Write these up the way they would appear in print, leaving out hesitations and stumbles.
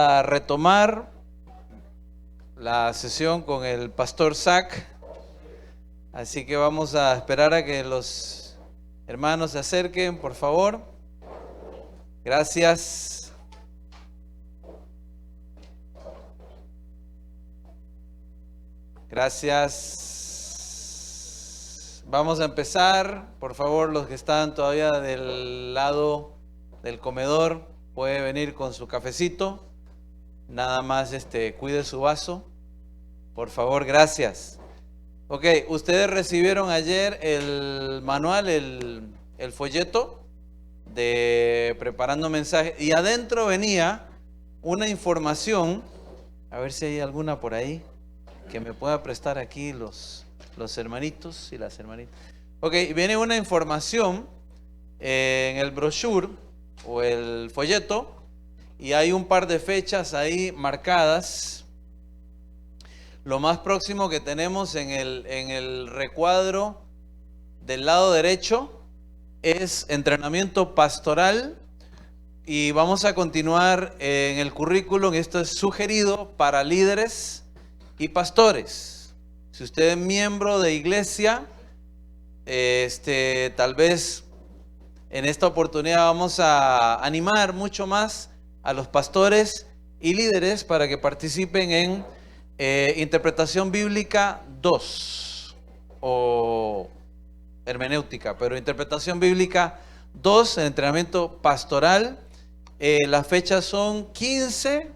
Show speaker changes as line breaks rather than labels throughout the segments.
A retomar la sesión con el pastor Zach, así que vamos a esperar a que los hermanos se acerquen, por favor. Gracias. Gracias. Vamos a empezar, por favor, los que están todavía del lado del comedor, puede venir con su cafecito. Nada más cuide su vaso, por favor, gracias. Ok, ustedes recibieron ayer el manual, el folleto de Preparando Mensajes, y adentro venía una información, a ver si hay alguna por ahí que me pueda prestar aquí los hermanitos y las hermanitas. Ok, viene una información en el brochure o el folleto, y hay un par de fechas ahí marcadas. Lo más próximo que tenemos en el recuadro del lado derecho es entrenamiento pastoral, y vamos a continuar en el currículum. Esto es sugerido para líderes y pastores. Si usted es miembro de iglesia, tal vez en esta oportunidad vamos a animar mucho más a los pastores y líderes para que participen en interpretación bíblica 2 o hermenéutica, pero interpretación bíblica 2, entrenamiento pastoral. Las fechas son 15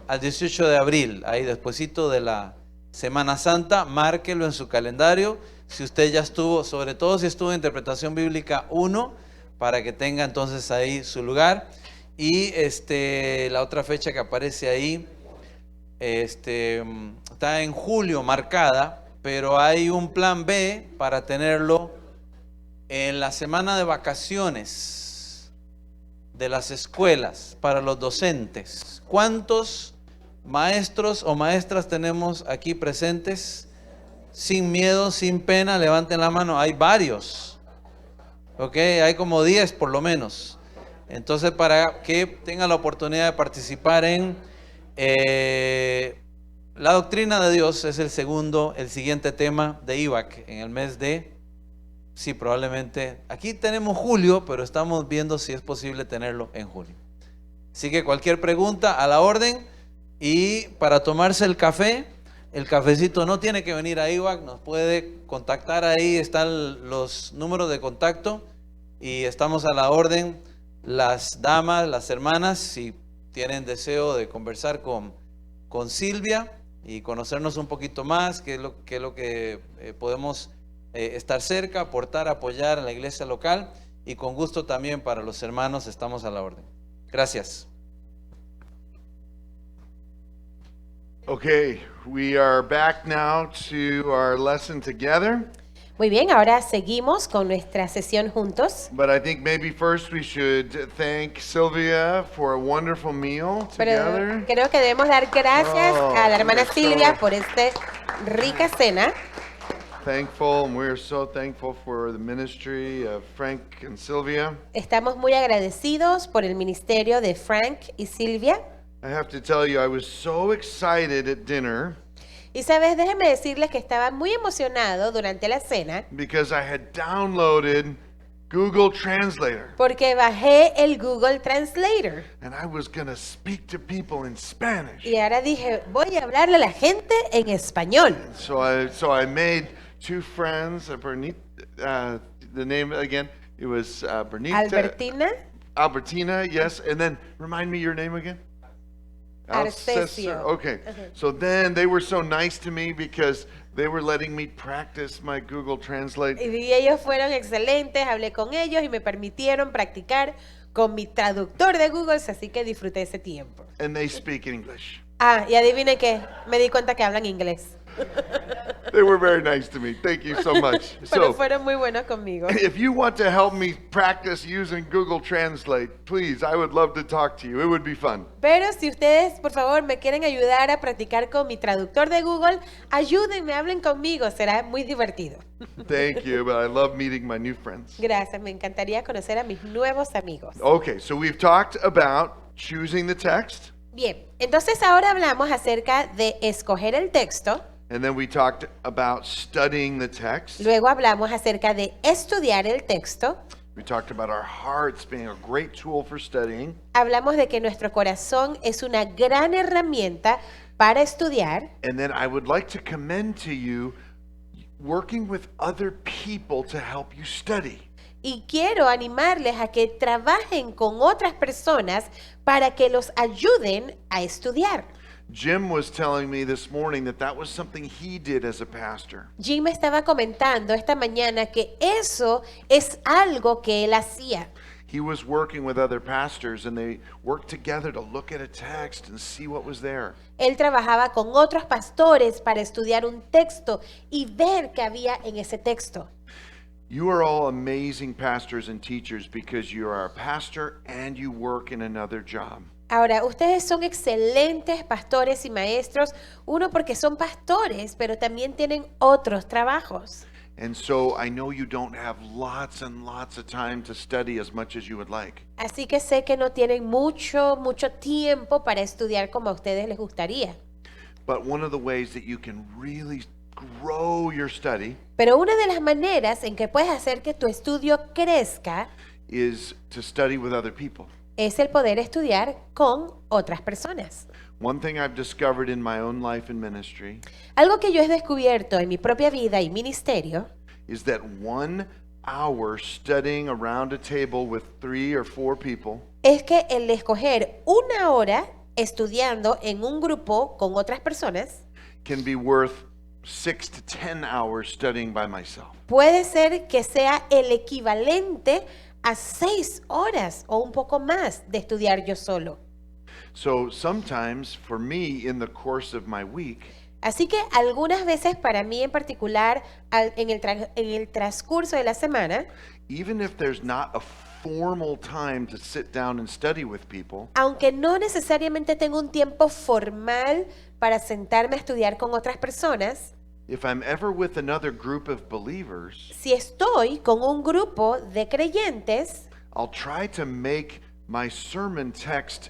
al 18 de abril, ahí despuesito de la Semana Santa. Márquelo en su calendario si usted ya estuvo, sobre todo si estuvo en interpretación bíblica 1, para que tenga entonces ahí su lugar. Y la otra fecha que aparece ahí está en julio marcada, pero hay un plan B para tenerlo en la semana de vacaciones de las escuelas para los docentes. ¿Cuántos maestros o maestras tenemos aquí presentes? Sin miedo, sin pena, levanten la mano. Hay varios. Ok, hay como 10 por lo menos. Entonces, para que tengan la oportunidad de participar en la doctrina de Dios, es el siguiente tema de IVAC en el mes de, sí, probablemente, aquí tenemos julio, pero estamos viendo si es posible tenerlo en julio. Así que cualquier pregunta a la orden, y para tomarse el café, el cafecito no tiene que venir a IVAC, nos puede contactar, ahí están los números de contacto y estamos a la orden. Las damas, las hermanas, si tienen deseo de conversar con Silvia y conocernos un poquito más, qué es lo que podemos estar cerca, aportar, apoyar en la iglesia local, y con gusto también para los hermanos estamos a la orden. Gracias.
Okay, we are back now to our lesson together.
Muy bien, ahora seguimos con nuestra sesión juntos.
But I think maybe first we should thank Sylvia for a wonderful meal together.
Pero creo que debemos dar gracias a la hermana
we're
Silvia
so
por esta rica cena.
thankful, and we're so thankful for the ministry of Frank and Sylvia.
Estamos muy agradecidos por el ministerio de Frank y Silvia.
I have to tell you, I was so excited at dinner
Y sabes, déjenme decirles que estaba muy emocionado durante la cena
because I had downloaded Google Translator.
porque bajé el Google Translator.
And I was going to speak to people in Spanish.
Y ahora dije, voy a hablarle a la gente en español.
So I made two friends, the name again, it was
Albertina,
Albertina, yes, and then remind me your name again?
Arcesio.
Okay, so then they were so nice to me because they were letting me practice my Google Translate.
Y ellos fueron excelentes, hablé con ellos y me permitieron practicar con mi traductor de Google, así que disfruté ese tiempo.
And they speak English.
Ah, y adivine qué, me di cuenta que hablan inglés.
They were very nice to me. Thank you so much.
Pero
So,
fueron muy buenos conmigo.
if you want to help me practice using Google Translate, please, I would love to talk to you. It would be fun.
Pero si ustedes, por favor, me quieren ayudar a practicar con mi traductor de Google, ayúdenme, hablen conmigo, será muy divertido.
Thank you, but I love meeting my new friends.
Gracias, me encantaría conocer a mis nuevos amigos.
Okay, so we've talked about choosing the text.
Bien, entonces ahora hablamos acerca de escoger el texto,
And then we talked about studying the text.
luego hablamos acerca de estudiar el texto,
We talked about our hearts being a great tool for studying.
hablamos de que nuestro corazón es una gran herramienta para estudiar.
And then I would like to commend to you working with other people to help you study.
Y quiero animarles a que trabajen con otras personas para que los ayuden a estudiar.
Jim was telling me this morning that was something he did as a pastor.
Jim me estaba comentando esta mañana que eso es algo que él hacía.
He was working with other pastors and they worked together to look at a text and see what was there.
Él trabajaba con otros pastores para estudiar un texto y ver qué había en ese texto.
You are all amazing pastors and teachers because you are a pastor and you work in another job.
Ahora, ustedes son excelentes pastores y maestros, uno porque son pastores, pero también tienen otros trabajos.
And so I know you don't have lots and lots of time to study as much as you would like.
Así que sé que no tienen mucho tiempo para estudiar como a ustedes les gustaría.
But one of the ways that you can really grow your study
Pero una de las maneras en que puedes hacer que tu estudio crezca
is to study with other people.
es el poder estudiar con otras personas.
One thing I've discovered in my own life and ministry
Algo que yo he descubierto en mi propia vida y ministerio
is that 1 hour studying around a table with 3 or 4 people
es que el escoger una hora estudiando en un grupo con otras personas
can be worth 6 to 10 hours studying by myself.
puede ser que sea el equivalente a 6 horas o un poco más de estudiar yo solo.
So sometimes for me in the course of my week,
Así que algunas veces para mí en particular, en el transcurso de la semana,
even if there's not a formal time to sit down and study with people,
aunque no necesariamente tengo un tiempo formal para sentarme a estudiar con otras personas,
if I'm ever with another group of believers,
si estoy con un grupo de creyentes,
I'll try to make my sermon text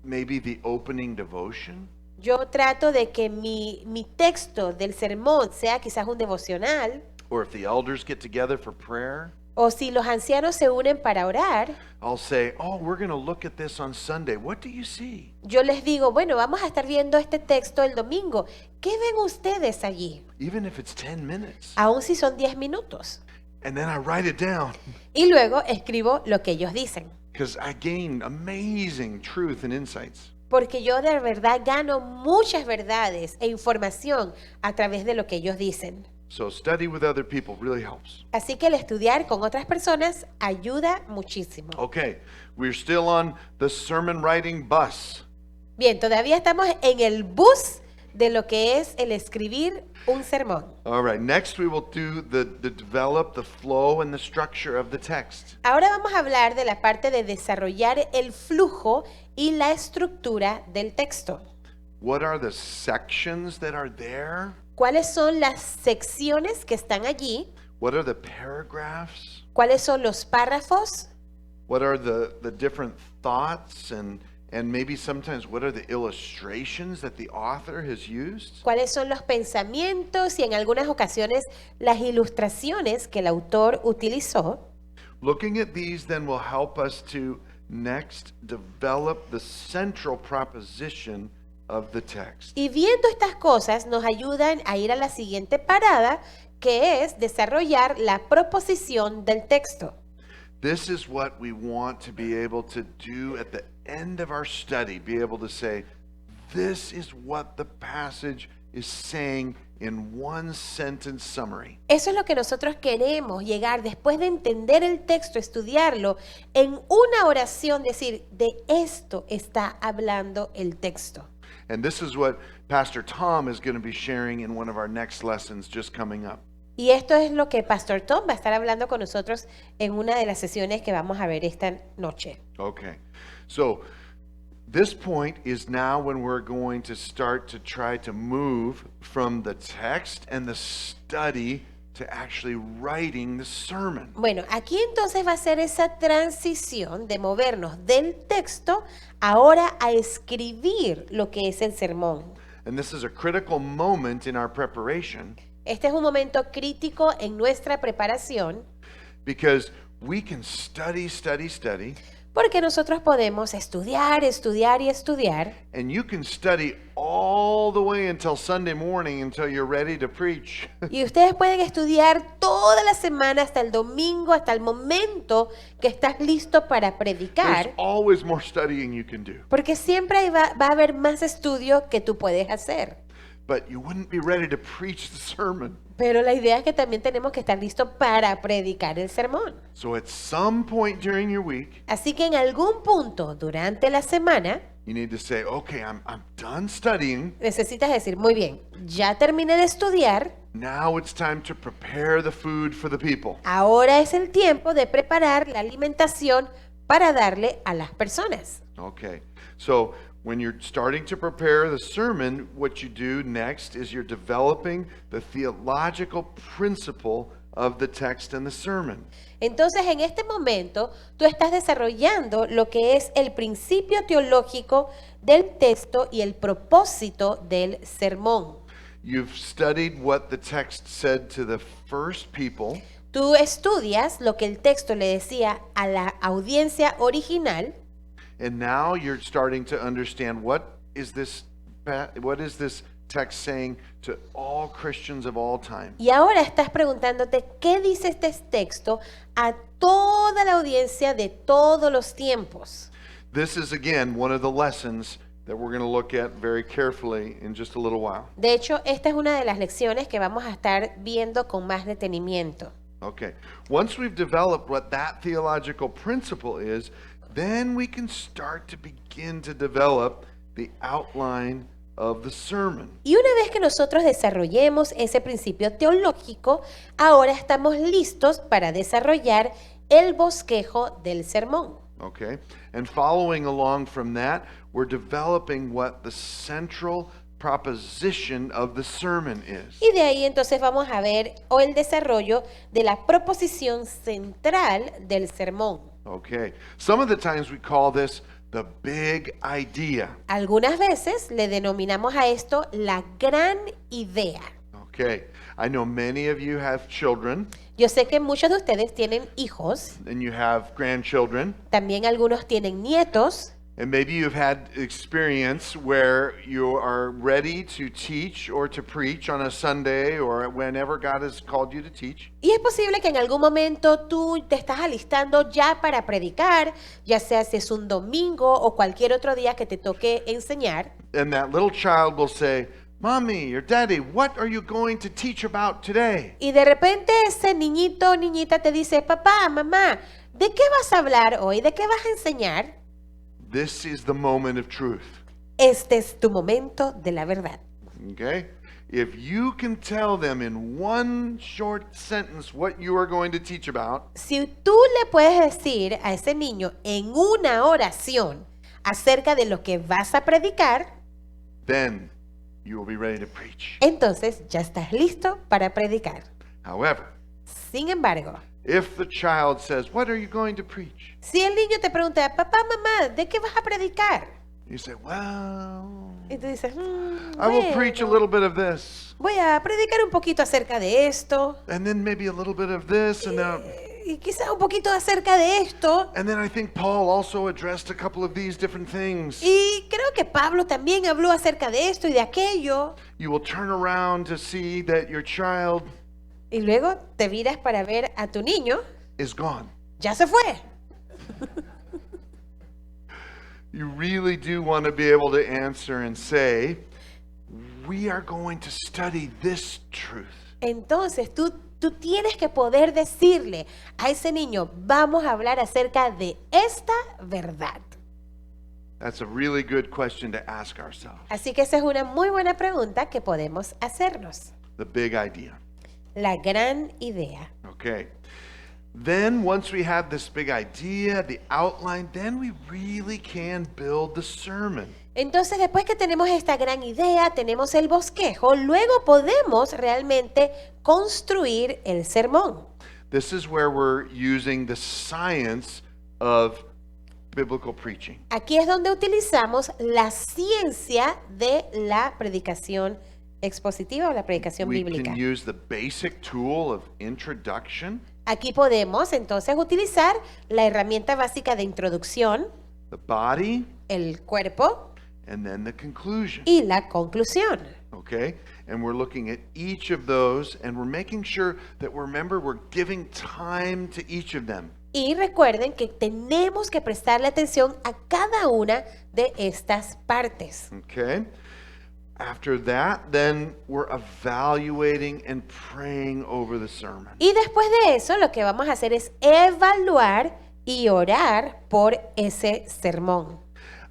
maybe the opening devotion,
yo trato de que mi texto del sermón sea quizás un devocional,
or if the elders get together for prayer,
o si los ancianos se unen para orar,
I'll say, "Oh, we're going to look at this on Sunday. What do you see?"
yo les digo, bueno, vamos a estar viendo este texto el domingo. ¿Qué ven ustedes allí?
Even if it's 10 minutes.
Aun si son 10 minutos.
And then I write it down
Y luego escribo lo que ellos dicen.
because I gain amazing truth and insights.
Porque yo de verdad gano muchas verdades e información a través de lo que ellos dicen.
So study with other people really helps.
Así que el estudiar con otras personas ayuda muchísimo.
Okay, we're still on the sermon writing bus.
Bien, todavía estamos en el bus de lo que es el escribir un sermón.
All right, next we will do the develop the flow and the structure of the text.
Ahora vamos a hablar de la parte de desarrollar el flujo y la estructura del texto.
What are the sections that are there?
¿Cuáles son las secciones que están allí?
What are the paragraphs?
¿Cuáles son los párrafos?
What are the different thoughts and maybe sometimes what are the illustrations that the author has used?
¿Cuáles son los pensamientos y en algunas ocasiones las ilustraciones que el autor utilizó?
Looking at these then will help us to next develop the central proposition of the text.
Y viendo estas cosas nos ayudan a ir a la siguiente parada, que es desarrollar la proposición del texto.
This is what we want to be able to do at the end of our study, be able to say, this is what the passage is saying in one sentence summary.
Eso es lo que nosotros queremos llegar después de entender el texto, estudiarlo, en una oración decir, de esto está hablando el texto.
And this is what Pastor Tom is going to be sharing in one of our next lessons just coming up.
Y esto es lo que Pastor Tom va a estar hablando con nosotros en una de las sesiones que vamos a ver esta noche.
Okay. So this point is now when we're going to start to try to move from the text and the study to actually writing the sermon.
Bueno, aquí entonces va a ser esa transición de movernos del texto ahora a escribir lo que es el sermón.
And this is a critical moment in our preparation
Este es un momento crítico en nuestra preparación
because we can study,
porque nosotros podemos estudiar, estudiar y estudiar.
and you can study all the way until Sunday morning until you're ready to preach.
Y ustedes pueden estudiar toda la semana hasta el domingo, hasta el momento que estás listo para
There's
predicar,
always more studying you can do,
porque siempre va a haber más estudio que tú puedes hacer.
but you wouldn't be ready to preach the sermon.
Pero la idea es que también tenemos que estar listos para predicar el sermón.
So at some point during your week,
Así que en algún punto durante la semana
you need to say, okay, I'm done studying.
necesitas decir, muy bien, ya terminé de estudiar,
Now it's time to prepare the food for the people.
ahora es el tiempo de preparar la alimentación para darle a las personas.
Okay. So when you're starting to prepare the sermon, what you do next is you're developing the theological principle of the text and the sermon.
Entonces, en este momento, tú estás desarrollando lo que es el principio teológico del texto y el propósito del sermón.
You've studied what the text said to the first people,
Tú estudias lo que el texto le decía a la audiencia original
and now you're starting to understand what is this text saying to all Christians of all time.
y ahora estás preguntándote qué dice este texto a toda la audiencia de todos los tiempos.
This is again one of the lessons that we're going to look at very carefully in just a little while.
De hecho, esta es una de las lecciones que vamos a estar viendo con más detenimiento.
Okay. Once we've developed what that theological principle is, then we can start to begin to develop the outline of the sermon.
Y una vez que nosotros desarrollemos ese principio teológico, ahora estamos listos para desarrollar el bosquejo del sermón.
Okay? And following along from that, we're developing what the central proposition of the sermon is.
Y de ahí entonces vamos a ver el desarrollo de la proposición central del sermón.
Okay. Some of the times we call this the big idea.
Algunas veces le denominamos a esto la gran idea.
Okay. I know many of you have children
Yo sé que muchos de ustedes tienen hijos,
and you have grandchildren.
también algunos tienen nietos.
And maybe you've had experience where you are ready to teach or to preach on a Sunday or whenever God has called you to teach.
Y es posible que en algún momento tú te estás alistando ya para predicar, ya sea si es un domingo o cualquier otro día que te toque enseñar.
And that little child will say, Mommy or Daddy, what are you going to teach about today?
Y de repente ese niñito o niñita te dice, papá, mamá, ¿de qué vas a hablar hoy? ¿De qué vas a enseñar?
This is the moment of truth.
Este es tu momento de la verdad.
Okay? If you can tell them in one short sentence what you are going to teach about,
Si tú le puedes decir a ese niño en una oración acerca de lo que vas a predicar,
then you will be ready to preach.
entonces ya estás listo para predicar.
However,
Sin embargo,
if the child says, What are you going to preach?
si el niño te pregunta, papá, mamá, ¿de qué vas a predicar?
You say, Well,
Y tú dices,
I will preach a
bueno,
little bit of this,
voy a predicar un poquito acerca de esto,
and then maybe a little bit of this,
y quizá un poquito acerca de esto.
and then I think Paul also addressed a couple of these different things.
Y creo que Pablo también habló acerca de esto y de aquello.
You will turn around to see that your child
Y luego te miras para ver a tu niño,
is gone.
ya se fue.
You really do want to be able to answer and say, We are going to study this truth.
Entonces tú tienes que poder decirle a ese niño, vamos a hablar acerca de esta verdad.
That's a really good question to ask ourselves.
Así que esa es una muy buena pregunta que podemos hacernos.
The big idea.
La gran idea.
Okay. Then, once we have this big idea, the outline, then we really can build the sermon.
Entonces, después que tenemos esta gran idea, tenemos el bosquejo, luego podemos realmente construir el sermón.
This is where we're using the science of biblical preaching.
Aquí es donde utilizamos la ciencia de la predicación expositiva o la predicación
We
bíblica.
can use the basic tool of introduction,
Aquí podemos entonces utilizar la herramienta básica de introducción,
the body,
el cuerpo
and then the conclusion.
y la conclusión.
Okay? And we're looking at each of those and we're making sure that we're giving time to each of them.
Y recuerden que tenemos que prestarle atención a cada una de estas partes.
Okay? After that, then we're evaluating and praying over the sermon.
Y después de eso, lo que vamos a hacer es evaluar y orar por ese sermón.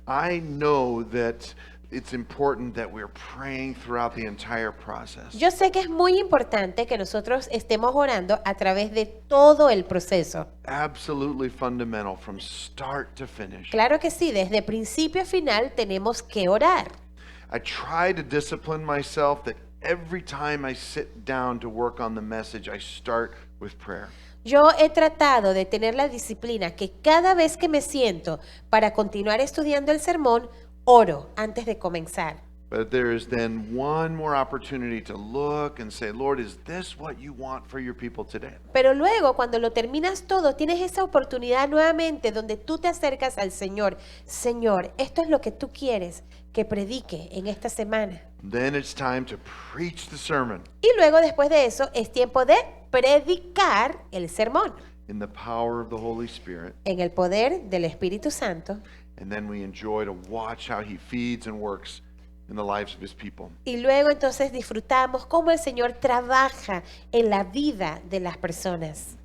I know that it's important that we're praying throughout the entire process.
Yo sé que es muy importante que nosotros estemos orando a través de todo el proceso.
Absolutely fundamental from start to finish.
Claro que sí, desde principio a final tenemos que orar.
I try to discipline myself that every time I sit down to work on the message, I start with prayer.
Yo he tratado de tener la disciplina que cada vez que me siento para continuar estudiando el sermón, oro antes de comenzar.
But there is then one more opportunity to look and say, Lord, is this what you want for your people today?
Pero luego, cuando lo terminas todo, tienes esa oportunidad nuevamente donde tú te acercas al Señor. Señor, esto es lo que tú quieres que predique en esta semana.
Then it's time to preach the sermon
Y luego, después de eso, es tiempo de predicar el sermón
in the power of the Holy Spirit.
en el poder del Espíritu Santo.
And then we enjoy to watch how he feeds and works in the lives of his people.
Y luego entonces disfrutamos cómo el Señor trabaja en la vida de las personas.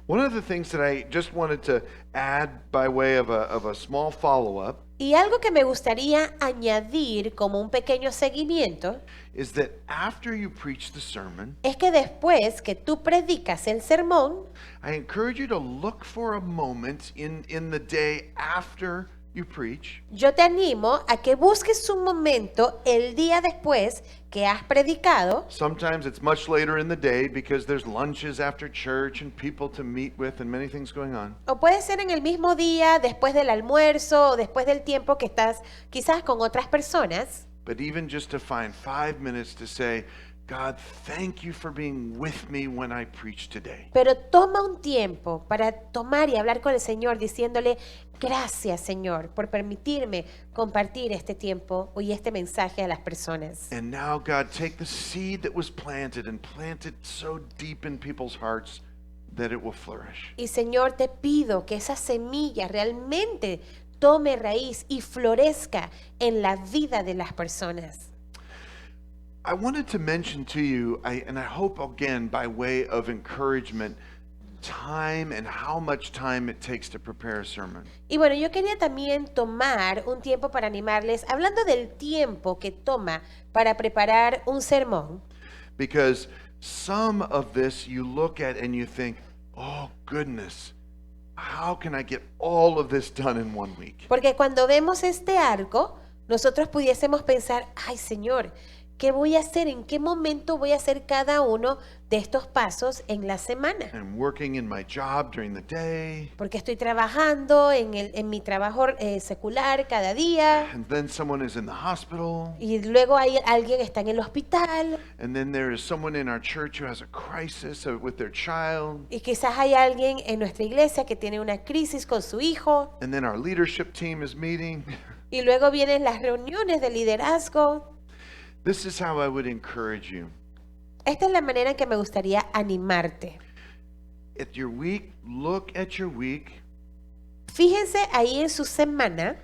One of the things that I just wanted to add by way of a small follow-up
Y algo que me gustaría añadir como un pequeño seguimiento
is that after you preach the sermon,
es que después que tú predicas el sermón,
I encourage you to look for a moment in the day after you preach
yo te animo a que busques un momento el día después que has predicado.
Sometimes it's much later in the day because there's lunches after church and people to meet with and many things going on.
O puede ser en el mismo día, después del almuerzo o después del tiempo que estás quizás con otras personas.
But even just to find 5 minutes to say, God, thank you for being with me when I preach today.
Pero toma un tiempo para tomar y hablar con el Señor diciéndole, gracias Señor por permitirme compartir este tiempo y este mensaje a las personas.
And now, God, take the seed that was planted and plant it so deep in people's hearts that it will flourish.
Y Señor, te pido que esa semilla realmente tome raíz y florezca en la vida de las personas.
I wanted to mention to you, and I hope again by way of encouragement, time and how much time it takes to prepare a sermon.
Y bueno, yo quería también tomar un tiempo para animarles, hablando del tiempo que toma para preparar un sermón.
Because some of this you look at and you think, oh goodness, how can I get all of this done in 1 week?
Porque cuando vemos este arco, nosotros pudiésemos pensar, ay Señor, ¿qué voy a hacer? ¿En qué momento voy a hacer cada uno de estos pasos en la semana?
I'm working in my job during the day,
Porque estoy trabajando en mi trabajo secular cada día.
and then someone is in the hospital,
Y luego hay alguien está en el hospital.
and then there is someone in our church who has a crisis with their child,
Y quizás hay alguien en nuestra iglesia que tiene una crisis con su hijo.
and then our leadership team is meeting.
Y luego vienen las reuniones de liderazgo.
This is how I would encourage you.
Esta es la manera en que me gustaría animarte.
At your week, look at your week
Fíjense ahí en su semana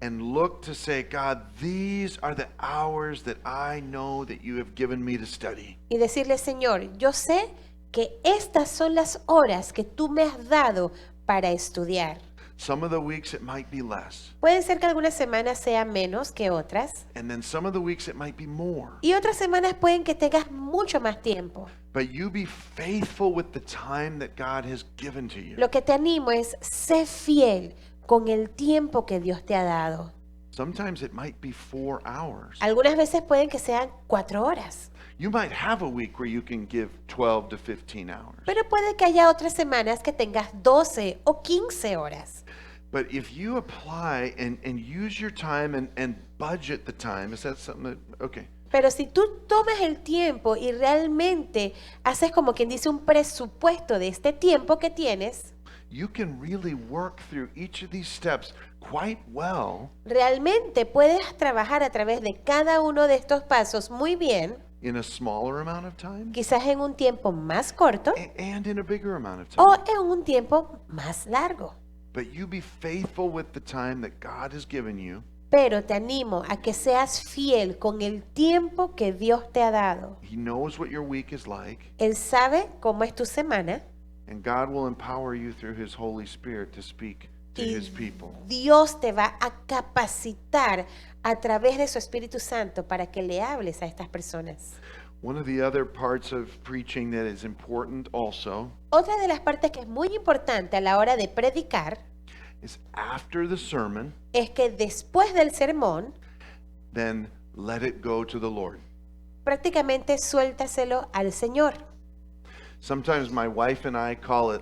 and look to say, God, these are the hours that I know that you have given me to study.
y decirle, Señor, yo sé que estas son las horas que tú me has dado para estudiar.
Some of the weeks it might be less,
Puede ser que algunas semanas sean menos que otras.
and then some of the weeks it might be more.
Y otras semanas pueden que tengas mucho más tiempo.
But you be faithful with the time that God has given to you.
Lo que te animo es, sé fiel con el tiempo que Dios te ha dado.
Sometimes it might be 4 hours.
Algunas veces pueden que sean 4 horas.
You might have a week where you can give 12 to 15 hours.
Pero puede que haya otras semanas que tengas 12 o 15 horas.
But if you apply and use your time and budget the time, is that something that, okay.
Pero si tú tomas el tiempo y realmente haces como quien dice un presupuesto de este tiempo que tienes,
You can really work through each of these steps quite well
realmente puedes trabajar a través de cada uno de estos pasos muy bien,
in a smaller amount of time
quizás en un tiempo más corto
and in a bigger amount of
o
time.
en un tiempo más largo.
But you be faithful with the time that God has given you,
Pero te animo a que seas fiel con el tiempo que Dios te ha dado.
He knows what your week is like,
Él sabe cómo es tu semana
and God will empower you through His Holy Spirit to speak to
y
His people.
Dios te va a capacitar a través de su Espíritu Santo para que le hables a estas personas.
One of the other parts of preaching that is important also
Otra de las partes que es muy importante a la hora de predicar
is after the sermon,
es que después del sermón
then let it go to the Lord.
prácticamente suéltaselo al Señor.
Sometimes my wife and I call it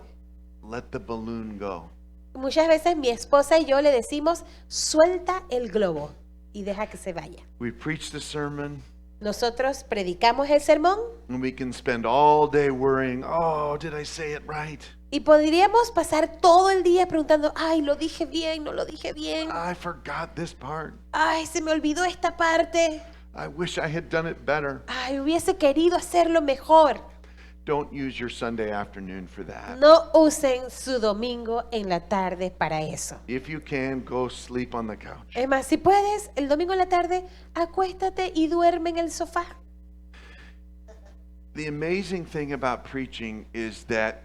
let the balloon go.
Muchas veces mi esposa y yo le decimos suelta el globo y deja que se vaya.
We preach the sermon,
Nosotros predicamos el sermón
and we can spend all day worrying, oh, did I say it right?
y podríamos pasar todo el día preguntando, ay, lo dije bien, no lo dije bien,
I forgot this part.
ay, se me olvidó esta parte,
I wish I had done it better.
ay, hubiese querido hacerlo mejor.
Don't use your Sunday afternoon for that.
No usen su domingo en la tarde para eso.
If you can, go sleep on the couch.
Es más, si puedes, el domingo en la tarde, acuéstate y duerme en el sofá.
The amazing thing about preaching is that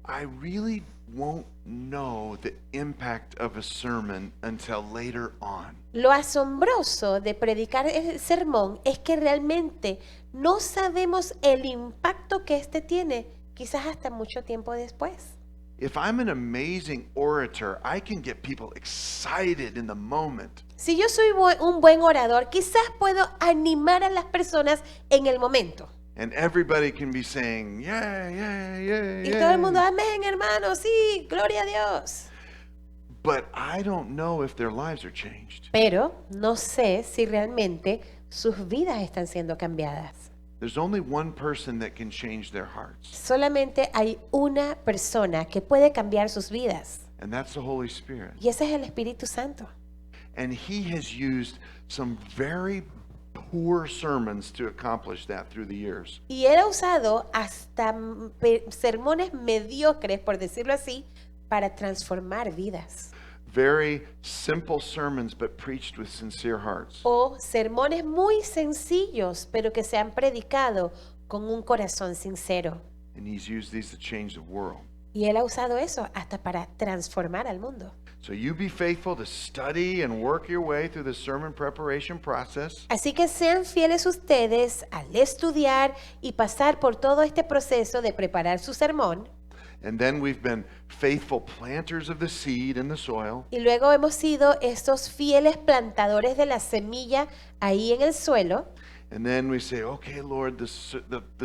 I really won't know the impact of a sermon until later on.
Lo asombroso de predicar el sermón es que realmente no sabemos el impacto que este tiene, quizás hasta mucho tiempo después.
If I'm an amazing orator, I can get people excited in the moment.
Si yo soy un buen orador, quizás puedo animar a las personas en el momento.
And everybody can be saying, yeah, yeah, yeah,
Y todo el mundo,
yeah.
amén, hermano, sí, gloria a Dios.
But I don't know if their lives are changed.
Pero no sé si realmente sus vidas están siendo cambiadas.
There's only one person that can change their hearts,
Solamente hay una persona que puede cambiar sus vidas.
and that's the Holy Spirit.
Y ese es el Espíritu Santo.
And He has used some very poor sermons to accomplish that through the years.
Y él ha usado hasta sermones mediocres, por decirlo así, para transformar vidas.
Very simple sermons, but preached with sincere hearts.
O sermones muy sencillos, pero que se han predicado con un corazón sincero.
And He's used these to change the world.
Y él ha usado eso hasta para transformar al mundo.
So you be faithful to study and work your way through the sermon preparation process.
Así que sean fieles ustedes al estudiar y pasar por todo este proceso de preparar su sermón.
And then we've been faithful planters of the seed in the soil.
Y luego hemos sido estos fieles plantadores de la semilla ahí en el suelo.
And then we say, okay, Lord, the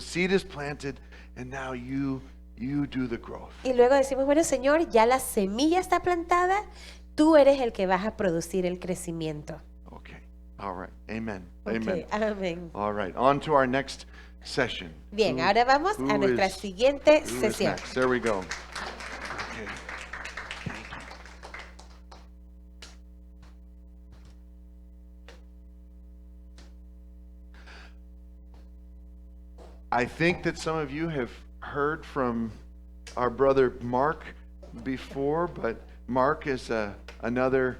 seed is planted, and now you do the growth.
Y luego decimos, bueno, Señor, ya la semilla está plantada, tú eres el que vas a producir el crecimiento.
Okay. All right. Amen.
Ok,
Amen.
amén.
All right. On to our next session.
Bien,
Who-
ahora vamos
who
a nuestra
is-
siguiente
who is
sesión.
next? There we go. Okay. I think that some of you have heard from our brother Mark before, but Mark is another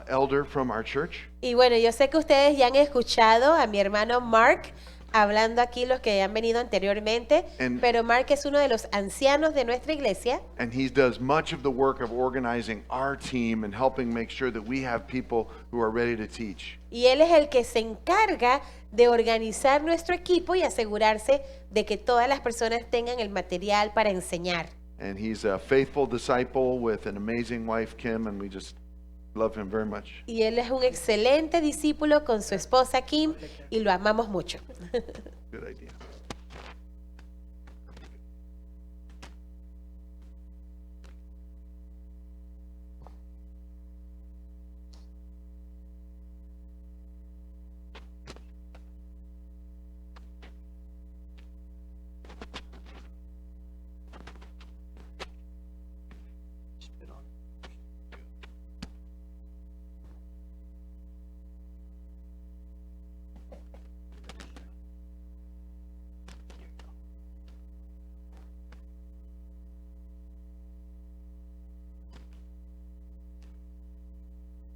elder from our church.
Y bueno, yo sé que ustedes ya han escuchado a mi hermano Mark hablando aquí, los que han venido anteriormente,
And-
pero Mark es uno de los ancianos de nuestra iglesia
And he does much of the work of organizing our team and helping make sure that we have people who are ready to teach.
y él es el que se encarga de organizar nuestro equipo y asegurarse de que todas las personas tengan el material para enseñar.
And he's a faithful disciple with an amazing wife, Kim, and we just Love him very much.
Y él es un excelente discípulo con su esposa Kim y lo amamos mucho.
Good idea.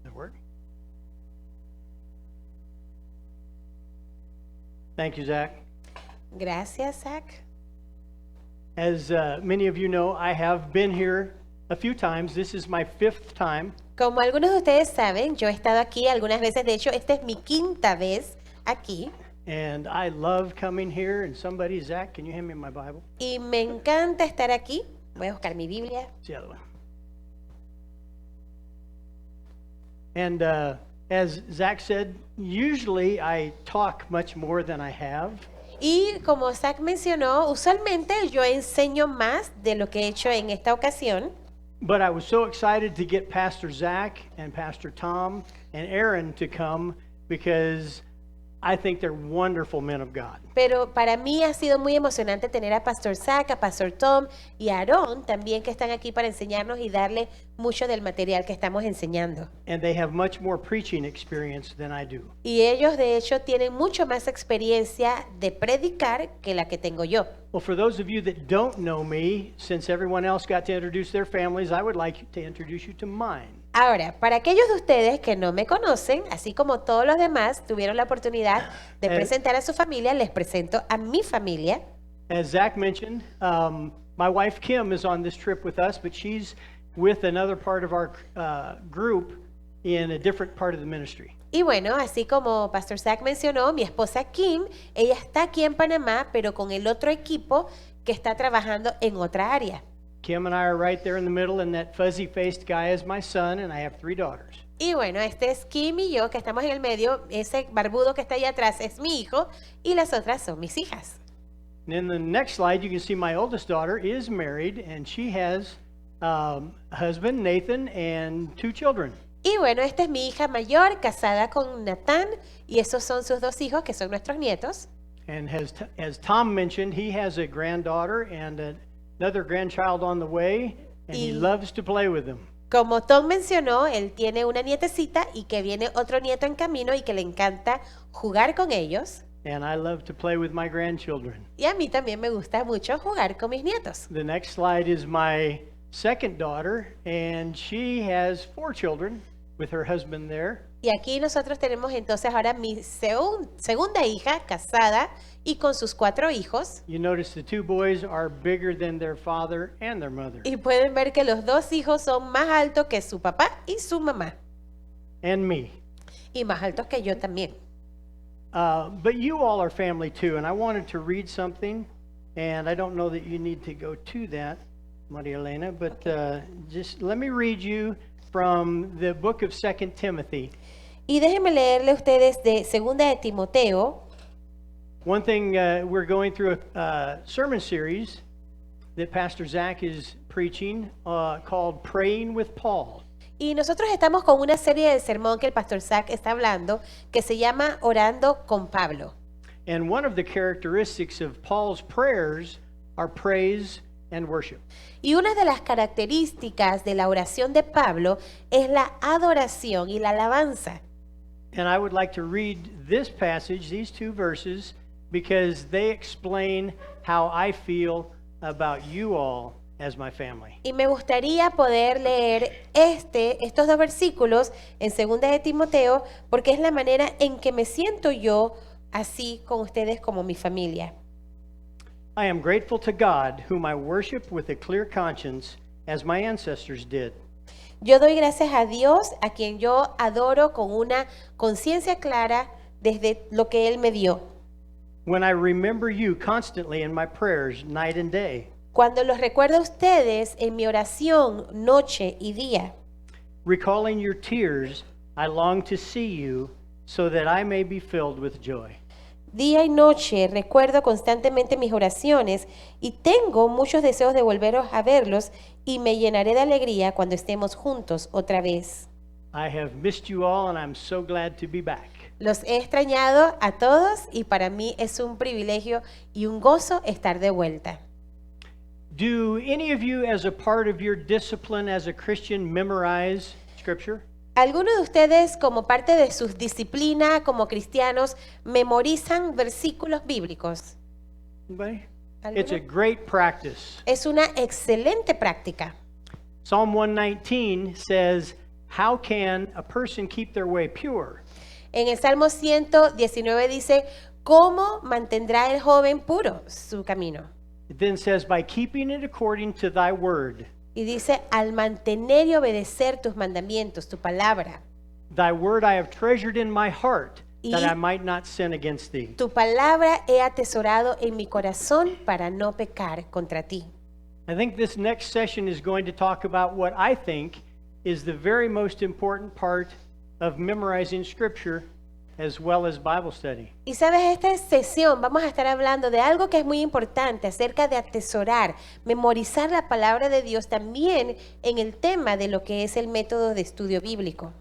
That work? Thank you, Zach.
Gracias, Zach.
As many of you know, I have been here a few times. This is my 5th time.
Como algunos de ustedes saben, yo he estado aquí algunas veces. De hecho, esta es mi 5ª vez aquí.
And I love coming here. And somebody, Zach, can you hand me my Bible?
Y me encanta estar aquí. Voy a buscar mi Biblia.
It's the other one. And as Zach said, usually I talk much more than I have.
Y como Zach mencionó, usualmente yo enseño más de lo que he hecho en esta ocasión.
But I was so excited to get Pastor Zach and Pastor Tom and Aaron to come because I think they're wonderful men of God.
Pero para mí ha sido muy emocionante tener a Pastor Zach, a Pastor Tom y a Aaron también, que están aquí para enseñarnos y darle mucho del material que estamos enseñando.
And they have much more preaching experience than I do.
Y ellos de hecho tienen mucho más experiencia de predicar que la que tengo yo.
Well, for those of you that don't know me, since everyone else got to introduce their families, I would like to introduce you to mine.
Ahora, para aquellos de ustedes que no me conocen, así como todos los demás tuvieron la oportunidad de presentar a su familia, les presento a mi familia.
As Zach mentioned, my wife Kim is on this trip with us, but she's with another part of our group in a different part of the ministry.
Y bueno, así como Pastor Zach mencionó, mi esposa Kim, ella está aquí en Panamá, pero con el otro equipo que está trabajando en otra área.
Kim and I are right there in the middle, and that fuzzy-faced guy is my son, and I have 3 daughters.
Y bueno, este es Kim y yo, que estamos en el medio. Ese barbudo que está ahí atrás es mi hijo y las otras son mis hijas.
And in the next slide, you can see my oldest daughter is married, and she has a husband, Nathan, and 2 children.
Y bueno, esta es mi hija mayor, casada con Natán, y esos son sus 2 hijos, que son nuestros nietos.
And as Tom mentioned, he has a granddaughter and another grandchild on the way, and he
Y-
loves to play with them.
Como Tom mencionó, él tiene una nietecita y que viene otro nieto en camino y que le encanta jugar con ellos.
And I love to play with my grandchildren.
Y a mí también me gusta mucho jugar con mis nietos.
The next slide is my second daughter, and she has 4 children with her husband there.
Y aquí nosotros tenemos entonces ahora mi segunda hija casada y con sus 4 hijos.
You notice the 2 boys are bigger than their father and their mother,
Y pueden ver que los 2 hijos son más altos que su papá y su mamá.
and me.
Y más altos que yo también.
But you all are family too, and I wanted to read something, and I don't know that you need to go to that, Maria Elena, but just let me read you from the book of 2 Timothy.
Y déjenme leerle a ustedes de Segunda de Timoteo.
One thing, we're going through a sermon series that Pastor Zach is preaching called Praying with Paul.
Y nosotros estamos con una serie de sermón que el pastor Zach está hablando que se llama Orando con Pablo.
And one of the characteristics of Paul's prayers are praise and worship.
Y una de las características de la oración de Pablo es la adoración y la alabanza.
And I would like to read this passage, these 2 verses, because they explain how I feel about you all as my family.
Y me gustaría poder leer estos 2 versículos en Segunda de Timoteo porque es la manera en que me siento yo así con ustedes como mi familia.
I am grateful to God, whom I worship with a clear conscience, as my ancestors did.
Yo doy gracias a Dios, a quien yo adoro con una conciencia clara desde lo que Él me dio.
When I remember you constantly in my prayers, night and day.
Cuando los recuerdo a ustedes en mi oración noche y día.
recalling your tears, I long to see you so that I may be filled with joy.
Día y noche recuerdo constantemente mis oraciones y tengo muchos deseos de volveros a verlos y me llenaré de alegría cuando estemos juntos otra vez.
I have missed you all, and I'm so glad to be back.
Los he extrañado a todos y para mí es un privilegio y un gozo estar de vuelta.
Do any of you, as a part of your discipline as a Christian, memorize Scripture?
¿Algunos de ustedes, como parte de sus disciplinas como cristianos, memorizan versículos bíblicos?
Anybody?
¿Alguno?
It's a great practice.
Es una excelente práctica.
Psalm 119 says, "How can a person keep their way pure?"
En el Salmo 119 dice, ¿cómo mantendrá el joven puro su camino?
It then says, "By keeping it according to thy word.
Y dice, al mantener y obedecer tus mandamientos, tu palabra.
Thy word I have treasured in my heart, that
Y-
I might not sin against thee."
Tu palabra he atesorado en mi corazón para no pecar contra ti.
I think this next session is going to talk about what I think is the very most important part of memorizing Scripture as well as Bible study.
Y sabes, esta sesión vamos a estar hablando de algo que es muy importante acerca de atesorar, memorizar la palabra de Dios también en el tema de lo que es el método de estudio bíblico.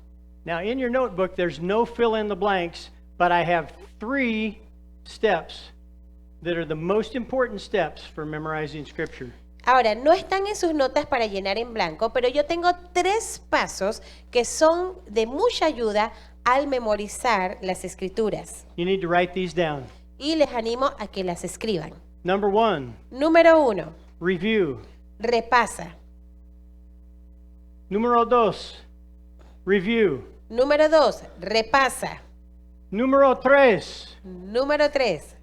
Now, in your notebook, there's no fill in the blanks, but I have 3 steps that are the most important steps for memorizing Scripture.
Ahora, no están en sus notas para llenar en blanco, pero yo tengo 3 pasos que son de mucha ayuda al memorizar las escrituras.
You need to write these down.
Y les animo a que las escriban.
Number 1,
Número 1,
review.
repasa.
Número 2, review.
Número 2, repasa.
Número 3,
Número 3,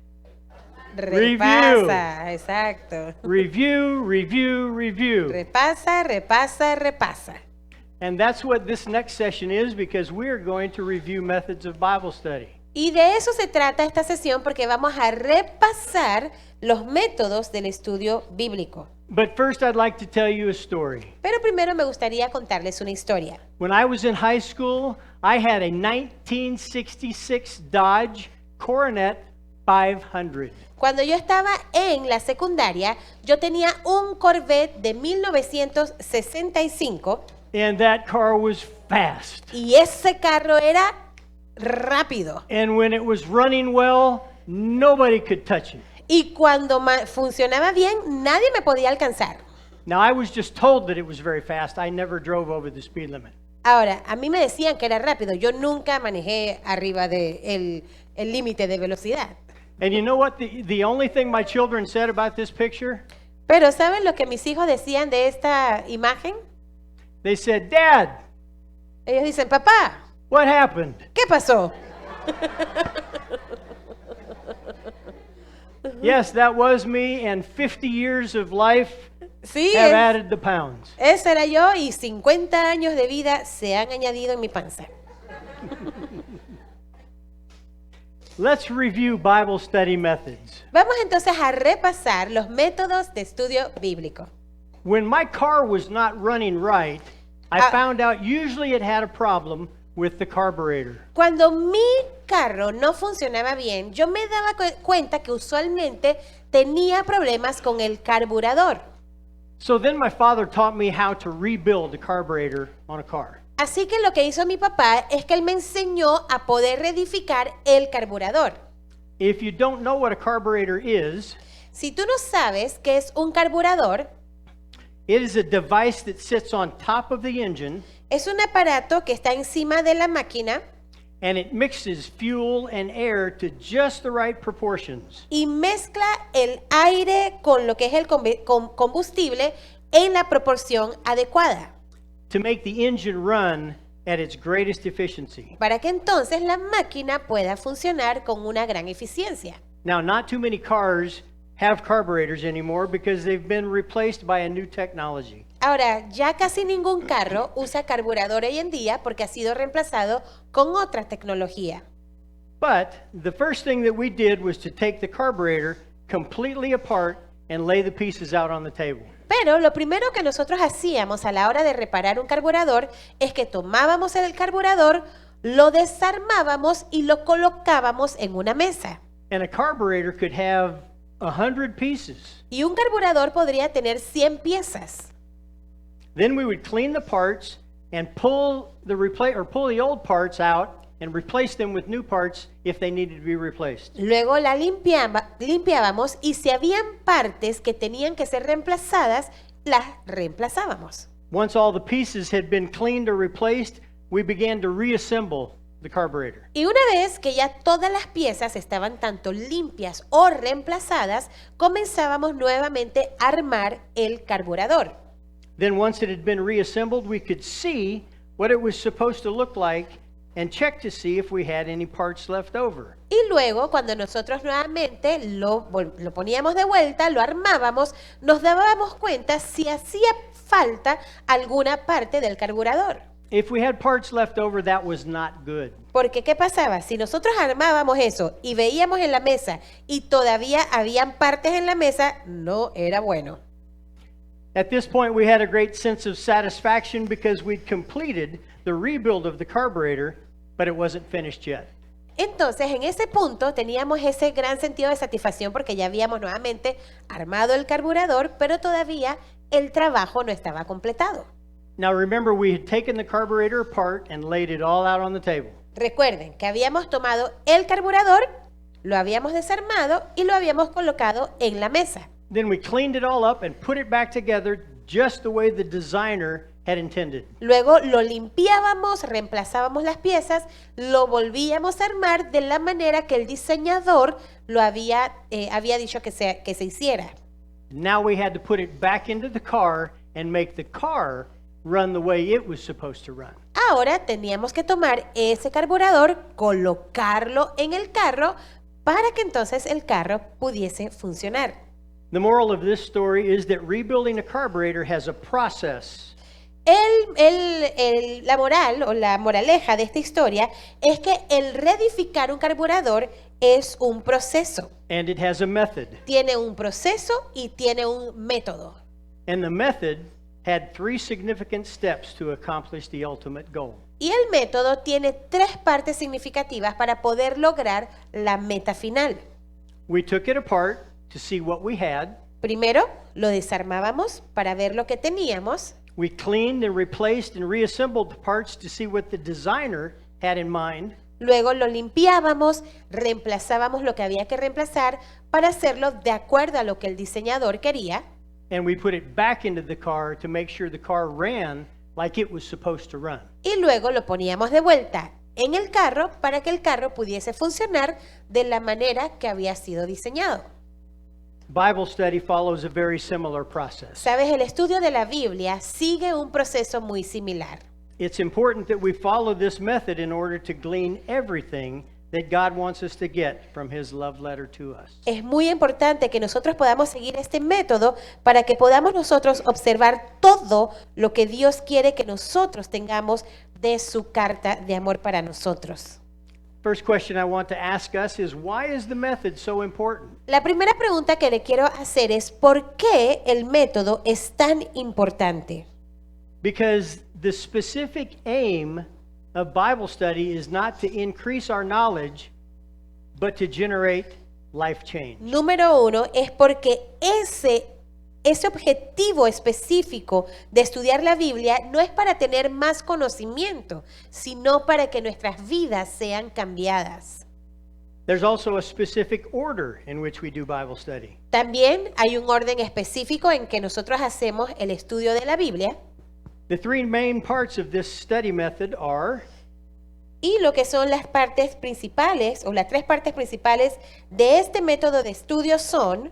Review.
repasa. Exacto.
review, review, review.
Repasa, repasa, repasa.
And that's what this next session is, because we are going to review methods of Bible study.
Y de eso se trata esta sesión porque vamos a repasar los métodos del estudio bíblico.
But first, I'd like to tell you a story.
Pero primero me gustaría contarles una historia.
When I was in high school, I had a 1966 Dodge Coronet 500.
Cuando yo estaba en la secundaria, yo tenía un Corvette de 1965
And that car was fast.
y ese carro era rápido.
And when it was running well, nobody could touch it.
Y cuando funcionaba bien, nadie me podía alcanzar.
Now, I was just told that it was very fast. I never drove over the speed limit.
Ahora, a mí me decían que era rápido. Yo nunca manejé arriba del el límite de velocidad.
And you know what? The only thing my children said about this picture?
Pero ¿saben lo que mis hijos decían de esta imagen?
They said, "Dad,
Ellos dicen, papá,
what happened?"
¿qué pasó?
Yes, that was me, and 50 years of life
Sí,
have added the pounds.
ese era yo y 50 años de vida se han añadido en mi panza.
Let's review Bible study methods.
Vamos entonces a repasar los métodos de estudio bíblico.
When my car was not running right, I found out usually it had a problem with the carburetor.
Cuando mi carro no funcionaba bien, yo me daba cuenta que usualmente tenía problemas con el carburador.
So then my father taught me how to rebuild the carburetor on a car.
Así que lo que hizo mi papá es que él me enseñó a poder reedificar el carburador.
If you don't know what a carburetor is,
Si tú no sabes qué es un carburador,
it is a device that sits on top of the engine
es un aparato que está encima de la máquina
and it mixes fuel and air to just the right proportions.
y mezcla el aire con lo que es el combustible en la proporción adecuada,
To make the engine run at its greatest efficiency.
para que entonces la máquina pueda funcionar con una gran eficiencia.
Now, not too many cars have carburetors anymore because they've been replaced by a new technology.
Ahora, ya casi ningún carro usa carburador hoy en día porque ha sido reemplazado con otra tecnología.
But the first thing that we did was to take the carburetor completely apart and lay the pieces out on the table.
Pero lo primero que nosotros hacíamos a la hora de reparar un carburador es que tomábamos el carburador, lo desarmábamos y lo colocábamos en una mesa.
And a carburetor could have 100 pieces.
Y un carburador podría tener 100 piezas.
Then we would clean the parts and pull the old parts out and replace them with new parts if they needed to be replaced.
Luego la limpiábamos y si habían partes que tenían que ser reemplazadas, las reemplazábamos.
Once all the pieces had been cleaned or replaced, we began to reassemble the carburetor.
Y una vez que ya todas las piezas estaban tanto limpias o reemplazadas, comenzábamos nuevamente a armar el carburador.
Then once it had been reassembled, we could see what it was supposed to look like and check to see if we had any parts left over.
Y luego, cuando nosotros nuevamente lo poníamos de vuelta, lo armábamos, nos dábamos cuenta si hacía falta alguna parte del carburador.
If we had parts left over, that was not good.
Porque, ¿qué pasaba? Si nosotros armábamos eso y veíamos en la mesa y todavía habían partes en la mesa, no era bueno.
At this point, we had a great sense of satisfaction because we'd completed the rebuild of the carburetor, but it wasn't finished yet.
Entonces, en ese punto teníamos ese gran sentido de satisfacción porque ya habíamos nuevamente armado el carburador, pero todavía el trabajo no estaba completado.
Now remember, we had taken the carburetor apart and laid it all out on the table.
Recuerden que habíamos tomado el carburador, lo habíamos desarmado y lo habíamos colocado en la mesa.
Then we cleaned it all up and put it back together just the way the designer had intended.
Luego lo limpiábamos, reemplazábamos las piezas, lo volvíamos a armar de la manera que el diseñador lo había dicho que se hiciera.
Now we had to put it back into the car and make the car run the way it was supposed to run.
Ahora teníamos que tomar ese carburador, colocarlo en el carro para que entonces el carro pudiese funcionar.
The moral of this story is that rebuilding a carburetor has a process.
La moral o la moraleja de esta historia es que el reedificar un carburador es un proceso.
And it has a method.
Tiene un proceso y tiene un método.
And the method had 3 significant steps to accomplish the ultimate goal.
Y el método tiene 3 partes significativas para poder lograr la meta final.
We took it apart to see what we had.
Primero, lo desarmábamos para ver lo que teníamos.
We cleaned and replaced and reassembled the parts to see what the designer had in mind.
Luego lo limpiábamos, reemplazábamos lo que había que reemplazar para hacerlo de acuerdo a lo que el diseñador quería.
And we put it back into the car to make sure the car ran like it was supposed to run.
Y luego lo poníamos de vuelta en el carro para que el carro pudiese funcionar de la manera que había sido diseñado.
Bible study follows a very similar process.
Sabes, el estudio de la Biblia sigue un proceso muy similar.
It's important that we follow this method in order to glean everything that God wants us to get from His love letter to us.
Es muy importante que nosotros podamos seguir este método para que podamos nosotros observar todo lo que Dios quiere que nosotros tengamos de su carta de amor para nosotros.
First question I want to ask us is, why is the method so important?
La primera pregunta que le quiero hacer es ¿por qué el método es tan importante?
Because the specific aim of Bible study is not to increase our knowledge, but to generate life change.
Número 1 es porque ese objetivo específico de estudiar la Biblia no es para tener más conocimiento, sino para que nuestras vidas sean cambiadas.
There's also a specific order in which we do Bible study.
También hay un orden específico en que nosotros hacemos el estudio de la Biblia.
The 3 main parts of this study method are
Y lo que son las partes principales, o las 3 partes principales de este método de estudio son,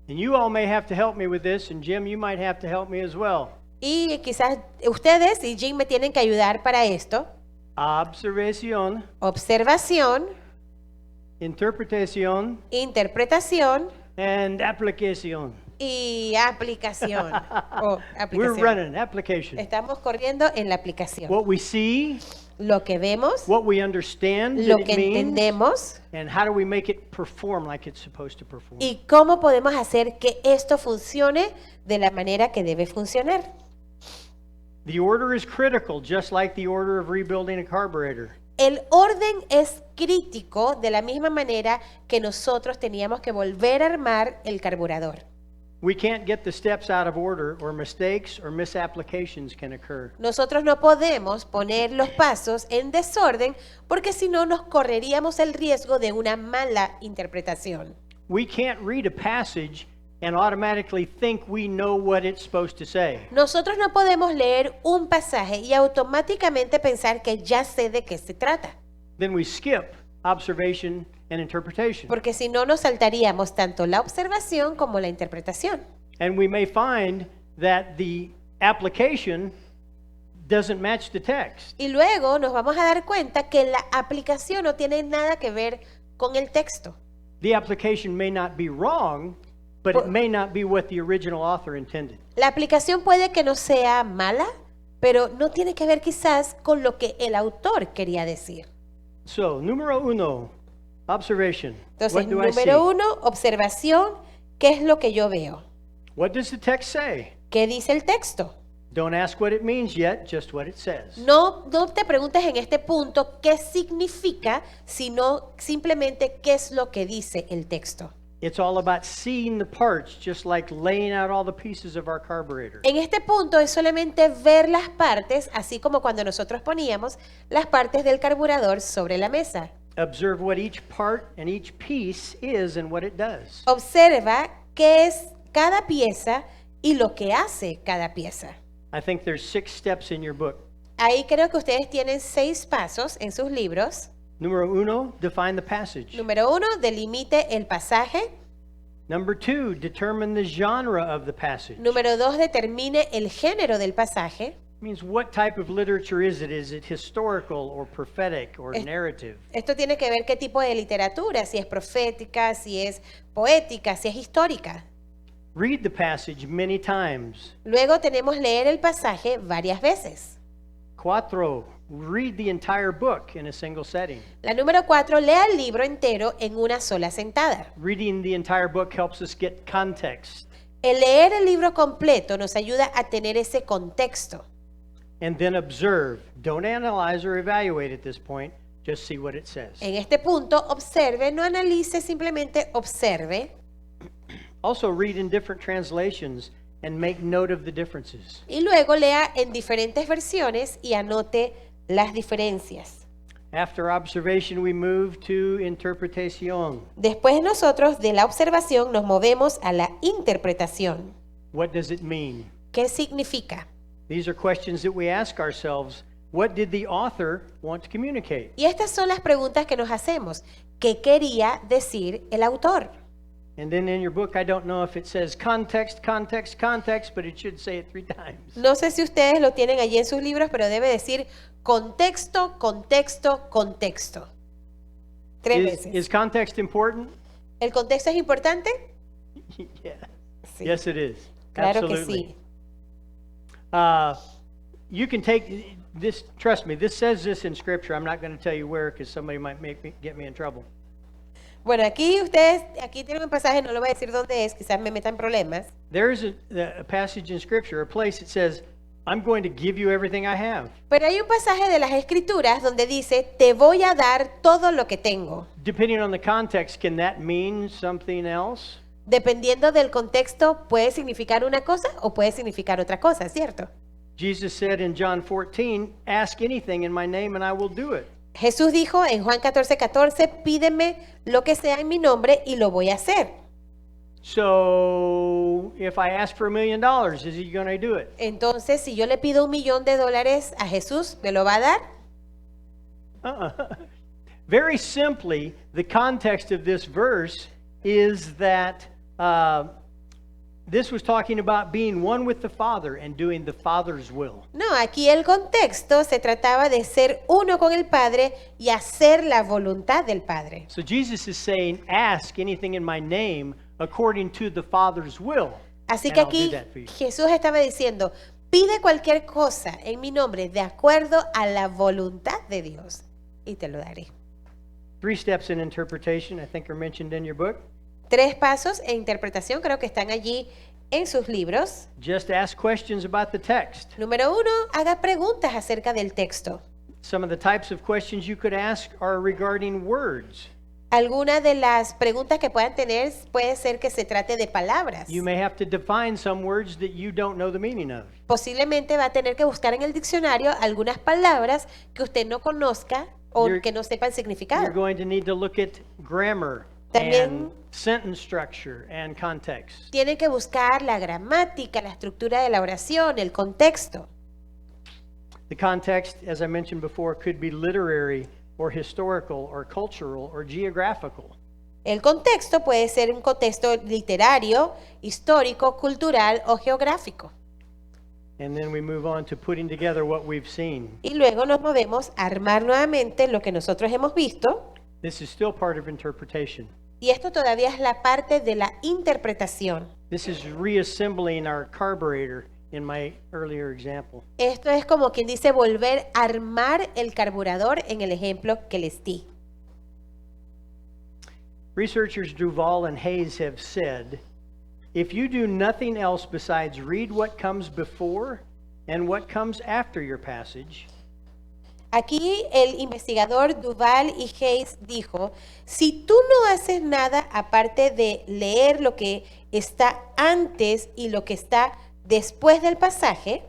and you all may have to help me with this, and Jim, you might have to help me as well.
y quizás ustedes y Jim me tienen que ayudar para esto:
Observación,
observación,
interpretación,
interpretación
and aplicación.
y aplicación. O
We're
aplicación.
running application.
Estamos corriendo en la aplicación.
What we see,
lo que vemos,
what we understand
lo
that
que
it means,
entendemos
and how do we make it perform like it's supposed to perform.
y cómo podemos hacer que esto funcione de la manera que debe funcionar.
The order is critical, just like the order of rebuilding a carburetor.
El orden es crítico de la misma manera que nosotros teníamos que volver a armar el carburador.
We can't get the steps out of order, or mistakes or misapplications can occur.
Nosotros no podemos poner los pasos en desorden porque si no nos correríamos el riesgo de una mala interpretación.
We can't read a passage and automatically think we know what it's supposed to say.
Nosotros no podemos leer un pasaje y automáticamente pensar que ya sé de qué se trata,
Then we skip observation and interpretation.
porque si no nos saltaríamos tanto la observación como la interpretación.
And we may find that the application doesn't match the text.
Y luego nos vamos a dar cuenta que la aplicación no tiene nada que ver con el texto.
The application may not be wrong, but it may not be what the original author intended.
La aplicación puede que no sea mala, pero no tiene que ver quizás con lo que el autor quería decir.
So, numero uno, observation.
Entonces,
What do I see?
número uno, observación. ¿Qué es lo que yo veo?
What does the text say?
¿Qué dice el texto?
Don't ask what it means yet, just what it says.
No te preguntes en este punto qué significa, sino simplemente qué es lo que dice el texto.
It's all about seeing the parts, just like laying out all the pieces of our carburetor.
En este punto es solamente ver las partes, así como cuando nosotros poníamos las partes del carburador sobre la mesa.
Observe what each part and each piece is and what it does.
Observa qué es cada pieza y lo que hace cada pieza.
I think there's 6 steps in your book.
Ahí creo que ustedes tienen 6 pasos en sus libros.
Numero uno, define the passage.
Número 1, delimite el pasaje.
Number 2, determine the genre of the passage.
Número 2, determine el género del pasaje.
Means what type of literature is it? Is it historical or prophetic or narrative?
Esto tiene que ver qué tipo de literatura, si es profética, si es poética, si es histórica.
Read the passage many times.
Luego tenemos leer el pasaje varias veces.
4, read the entire book in a single setting.
La número 4, lea el libro entero en una sola sentada.
Reading the entire book helps us get context.
El leer el libro completo nos ayuda a tener ese contexto.
And then observe. Don't analyze or evaluate at this point. Just see what it says.
En este punto, observe, no analice, simplemente observe.
Also read in different translations and make note of the differences.
Y luego lea en diferentes versiones y anote las diferencias.
After observation, we move to interpretation.
Después nosotros de la observación nos movemos a la interpretación.
What does it mean?
¿Qué significa?
These are questions that we ask ourselves. What did the author want to communicate?
Y estas son las preguntas que nos hacemos. ¿Qué quería decir el autor?
And then in your book, I don't know if it says context, context, context, but it should say it 3 times.
No sé si ustedes lo tienen allí en sus libros, pero debe decir contexto, contexto, contexto. 3 veces.
Is context important?
¿El contexto es importante?
Yeah.
Sí.
Yes, it is.
Claro que
Absolutely.
sí.
You can take this, trust me, this says this in Scripture. I'm not going to tell you where because somebody might get me in trouble.
Bueno, aquí tienen un pasaje, no lo voy a decir dónde es, quizás me metan problemas.
There is a passage in Scripture, a place that says, I'm going to give you everything I have.
Pero hay un pasaje de las Escrituras donde dice, te voy a dar todo lo que tengo.
Depending on the context, can that mean something else?
Dependiendo del contexto, puede significar una cosa o puede significar otra cosa, ¿cierto?
Jesus said in John 14, ask anything in my name and I will do it.
Jesús dijo en Juan 14:14, pídeme lo que sea en mi nombre y lo voy a hacer.
So if I ask for $1 million, is he going to do it?
Entonces, si yo le pido $1 millón a Jesús, ¿me lo va a dar?
Very simply, the context of this verse is that this was talking about being one with the Father and doing the Father's will.
No, aquí el contexto se trataba de ser uno con el Padre y hacer la voluntad del Padre.
So Jesus is saying, ask anything in my name according to the Father's will.
Así
and
que
I'll do
aquí
that for you.
Jesús estaba diciendo, pide cualquier cosa en mi nombre de acuerdo a la voluntad de Dios y te lo daré.
3 steps in interpretation, I think, are mentioned in your book.
3 pasos en interpretación creo que están allí en sus libros.
Just ask questions about the text.
Número 1, haga preguntas acerca del texto.
Some of the types of questions you could ask are regarding words.
Alguna de las preguntas que puedan tener puede ser que se trate de palabras.
You may have to define some words that you don't know the meaning of.
Posiblemente va a tener que buscar en el diccionario algunas palabras que usted no conozca o
You're-
que no sepa el
You're
significado.
going to need to look at grammar
También-
and sentence structure and context.
Tiene que buscar la gramática, la estructura de la oración, el contexto.
The context, as I mentioned before, could be literary or historical or cultural or geographical.
El contexto puede ser un contexto literario, histórico, cultural o geográfico.
And then we move on to putting together what we've seen.
Y luego nos movemos a armar nuevamente lo que nosotros hemos visto.
This is still part of interpretation.
Y esto todavía es la parte de la interpretación.
This is reassembling our carburetor in my earlier example.
Esto es como quien dice volver a armar el carburador en el ejemplo que les di.
Researchers Duval and Hayes have said, if you do nothing else besides read what comes before and what comes after your passage,
Aquí el investigador Duval y Hayes dijo, si tú no haces nada aparte de leer lo que está antes y lo que está después del pasaje,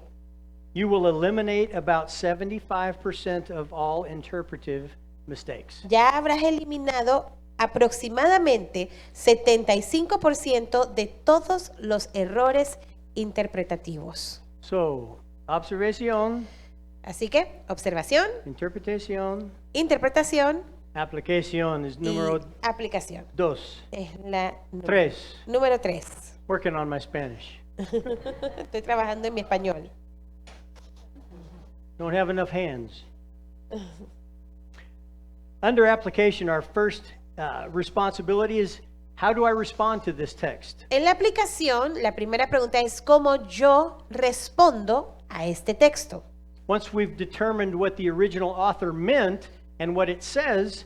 you will eliminate about 75% of all interpretive mistakes.
ya habrás eliminado aproximadamente 75% de todos los errores interpretativos.
So, observación,
Así que, observación,
interpretación,
interpretación
aplicación is
y
número
aplicación.
2.
Es la
3.
número 3.
Working on my Spanish.
Estoy trabajando en mi español.
Don't have enough hands. Under application, our first responsibility is how do I respond to this text?
En la aplicación, la primera pregunta es cómo yo respondo a este texto.
Once we've determined what the original author meant and what it says,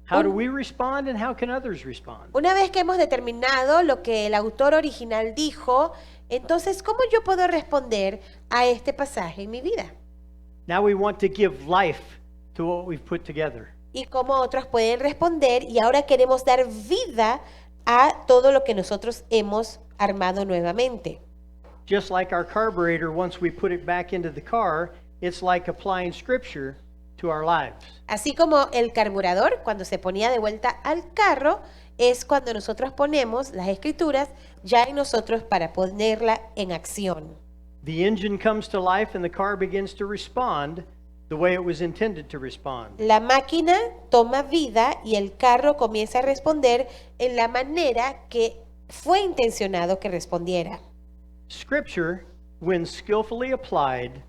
how do we respond and how can others respond?
Una vez que hemos determinado lo que el autor original dijo, entonces, ¿cómo yo puedo responder a este pasaje en mi vida?
Now we want to give life to what we've put together.
Y cómo otros pueden responder, y ahora queremos dar vida a todo lo que nosotros hemos armado nuevamente.
Just like our carburetor, once we put it back into the car, it's like applying scripture to our lives.
Así como el carburador, cuando se ponía de vuelta al carro, es cuando nosotros ponemos las escrituras ya en nosotros para ponerla en acción.
The engine comes to life and the car begins to respond the way it was intended to respond.
La máquina toma vida y el carro comienza a responder en la manera que fue intencionado que respondiera.
Scripture, when skillfully applied,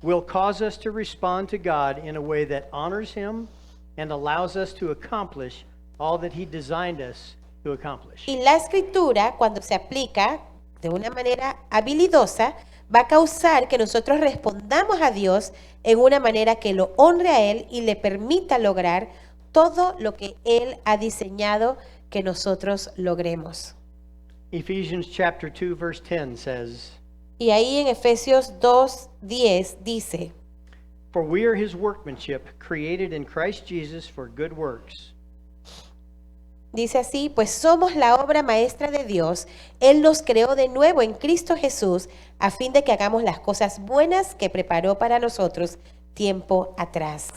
will cause us to respond to God in a way that honors Him and allows us to accomplish all that He designed us to accomplish.
Y la escritura, cuando se aplica de una manera habilidosa, va a causar que nosotros respondamos a Dios en una manera que lo honre a Él y le permita lograr todo lo que Él ha diseñado que nosotros logremos.
Ephesians chapter 2 verse 10 says,
Y ahí en Efesios 2:10 dice,
"For we are His workmanship, created in Christ Jesus for good works."
dice así, pues somos la obra maestra de Dios. Él nos creó de nuevo en Cristo Jesús a fin de que hagamos las cosas buenas que preparó para nosotros tiempo atrás.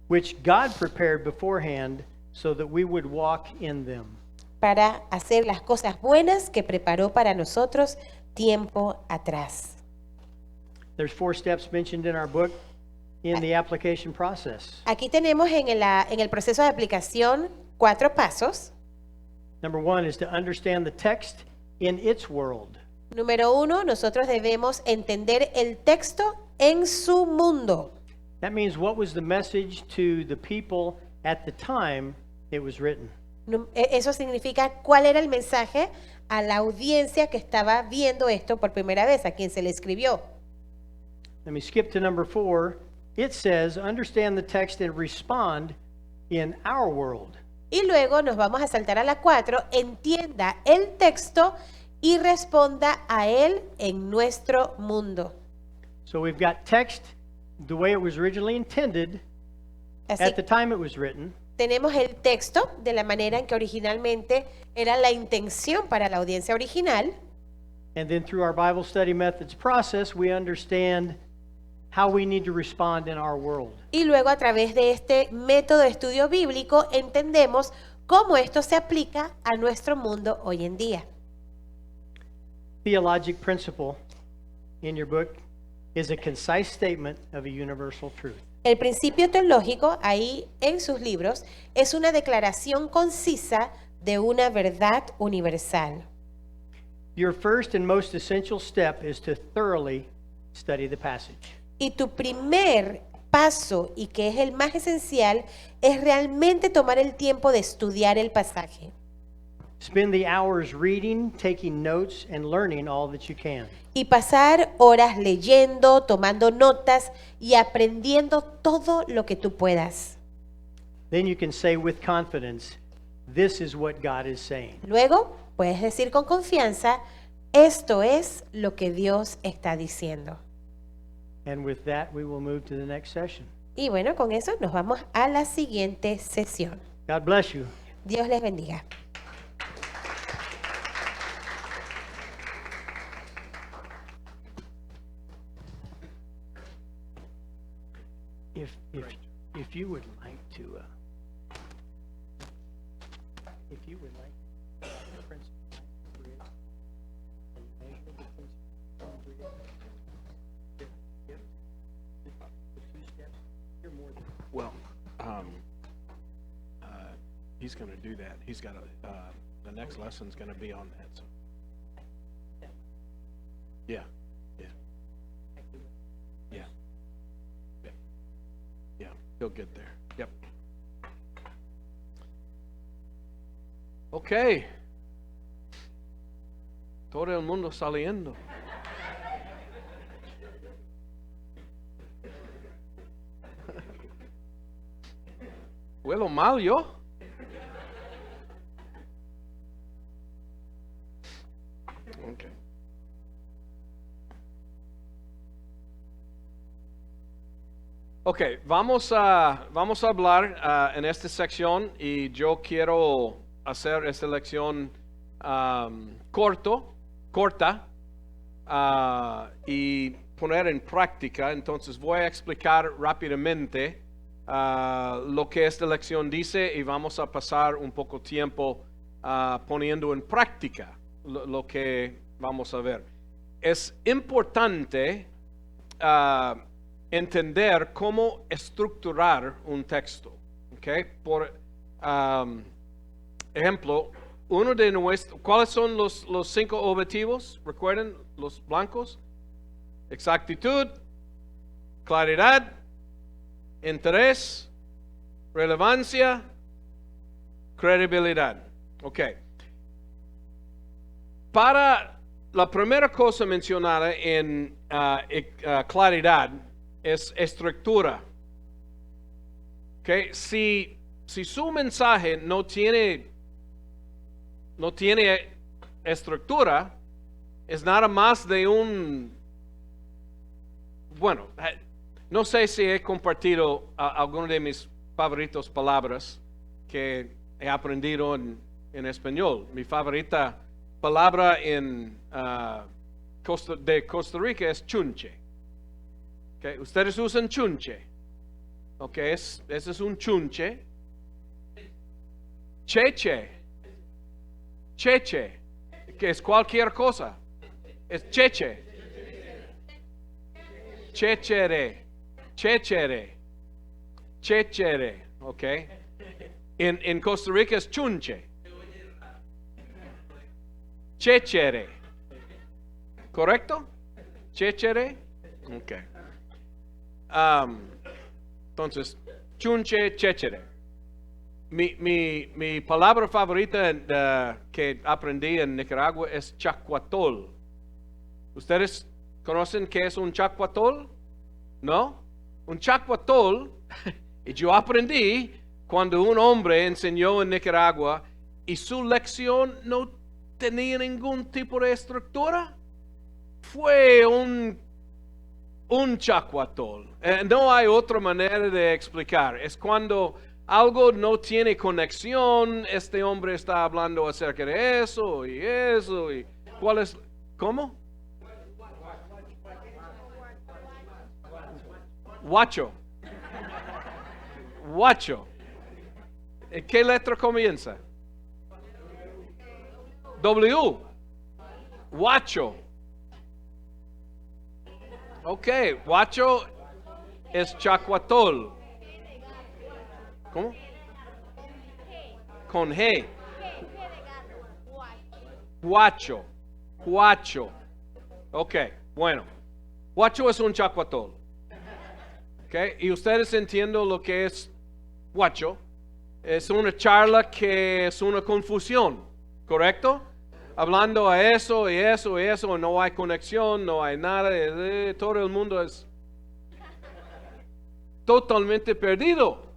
Which God prepared beforehand so that we would walk in them.
Para hacer las cosas buenas que preparó para nosotros tiempo atrás.
There's 4 steps mentioned in our book in the application process.
Aquí tenemos en el proceso de aplicación 4 pasos.
Number 1 is to understand the text in its world.
Número 1, nosotros debemos entender el texto en su mundo.
That means what was the message to the people at the time it was written.
Eso significa cuál era el mensaje a la audiencia que estaba viendo esto por primera vez, a quien se le escribió.
let me skip to number 4. It says, understand the text and respond in our world.
Y luego nos vamos a saltar a la 4, entienda el texto y responda a él en nuestro mundo.
So we've got text the way it was originally intended
Así
at the time it was written.
tenemos el texto de la manera en que originalmente era la intención para la audiencia original.
And then through our Bible study methods process, we understand how we need to respond in our world.
Y luego a través de este método de estudio bíblico entendemos cómo esto se aplica a nuestro mundo hoy en día.
Theologic principle in your book is a concise statement of a universal truth.
El principio teológico ahí en sus libros es una declaración concisa de una verdad universal.
Your first and most essential step is to thoroughly study the passage.
Y tu primer paso, y que es el más esencial, es realmente tomar el tiempo de estudiar el pasaje.
Spend the hours reading, taking notes, and learning all that you can.
Y pasar horas leyendo, tomando notas y aprendiendo todo lo que tú puedas.
Then you can say with confidence, this is what God is saying.
Luego puedes decir con confianza, esto es lo que Dios está diciendo.
And with that, we will move to the next session.
Y bueno, con eso nos vamos a la siguiente sesión.
God bless you.
Dios les bendiga.
If you would like to, if you would like the principle and measure the principle, the 2 steps, you're more than.
Well, he's going to do that. He's got the next lesson's going to be on that. So. Yeah, yeah, yeah, yeah, yeah. He'll get there. Yep. Okay. Todo el mundo saliendo. Huelo mal yo. Okay. Ok, vamos a hablar en esta sección y yo quiero hacer esta lección corta y poner en práctica. Entonces voy a explicar rápidamente lo que esta lección dice y vamos a pasar un poco tiempo poniendo en práctica lo que vamos a ver. Es importante entender cómo estructurar un texto. ¿Okay? Por ejemplo, ¿cuáles son los 5 objetivos? ¿Recuerden los blancos? Exactitud, claridad, interés, relevancia, credibilidad. Ok. Para la primera cosa mencionada en claridad es estructura. Okay. Si su mensaje no tiene estructura, es nada más de bueno, no sé si he compartido algunas de mis favoritas palabras que he aprendido en español. Mi favorita palabra de Costa Rica es chunche. Okay. Ustedes usan chunche. Okay. Ese es un chunche. Cheche, que es cualquier cosa. Es cheche. Chechere, ok. En Costa Rica es chunche. Chechere. ¿Correcto? Chechere. Ok. Entonces, chunche, chechere. Mi palabra favorita que aprendí en Nicaragua es chacuatol. ¿Ustedes conocen qué es un chacuatol? ¿no? Un chacuatol, y yo aprendí cuando un hombre enseñó en Nicaragua y su lección no tenía ningún tipo de estructura. Fue un chacuatol. No hay otra manera de explicar. Es cuando algo no tiene conexión, este hombre está hablando acerca de eso y ¿cuál es? ¿Cómo? Guacho. Guacho. ¿En qué letra comienza? W. Guacho. Ok, guacho es chacuatol. ¿Cómo? Con G. Guacho. Guacho. Ok, bueno. Guacho es un chacuatol. Ok, y ustedes entienden lo que es guacho. Es una charla que es una confusión, ¿correcto? Hablando a eso y eso y eso, no hay conexión, no hay nada, todo el mundo es totalmente perdido.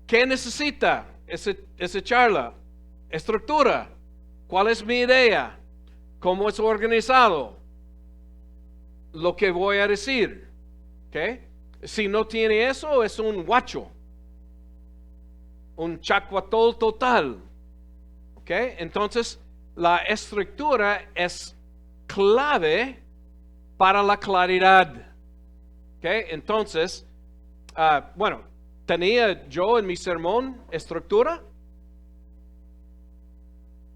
¿Qué necesita esa charla? Estructura. ¿Cuál es mi idea? ¿Cómo es organizado? Lo que voy a decir. ¿Okay? Si no tiene eso, es un guacho. Un chacuatol total. ¿Okay? Entonces, la estructura es clave para la claridad. ¿Okay? Entonces, bueno, ¿tenía yo en mi sermón estructura?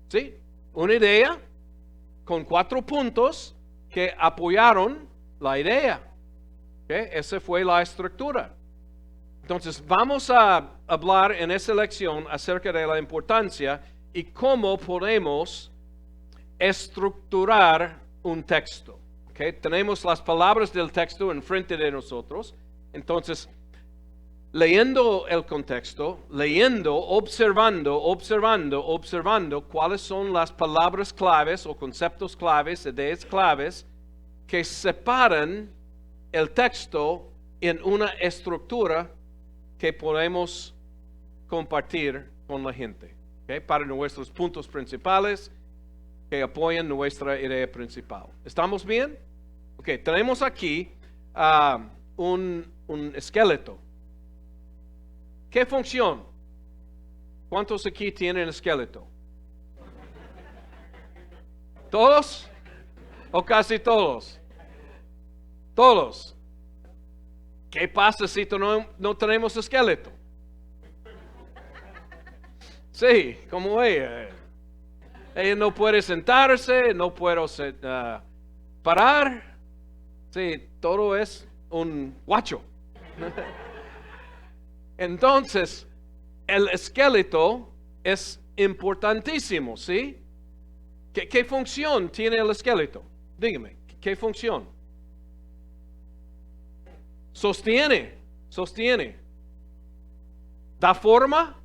¿Sí? Una idea con 4 puntos que apoyaron la idea. ¿Okay? Esa fue la estructura. Entonces, vamos a hablar en esta lección acerca de la importancia y cómo podemos estructurar un texto. ¿Okay? Tenemos las palabras del texto enfrente de nosotros. Entonces, leyendo el contexto, leyendo, observando cuáles son las palabras claves o conceptos claves, ideas claves que separan el texto en una estructura que podemos compartir con la gente. ¿Okay? Para nuestros puntos principales que apoyan nuestra idea principal. ¿Estamos bien? Ok, tenemos aquí un esqueleto. ¿Qué función? ¿Cuántos aquí tienen esqueleto? ¿Todos? ¿O casi todos? Todos. ¿Qué pasa si no tenemos esqueleto? Sí, como ella. Ella no puede sentarse, no puede parar. Sí, todo es un guacho. Entonces, el esqueleto es importantísimo, ¿sí? ¿Qué función tiene el esqueleto? Dígame, ¿qué función? Sostiene. Da forma,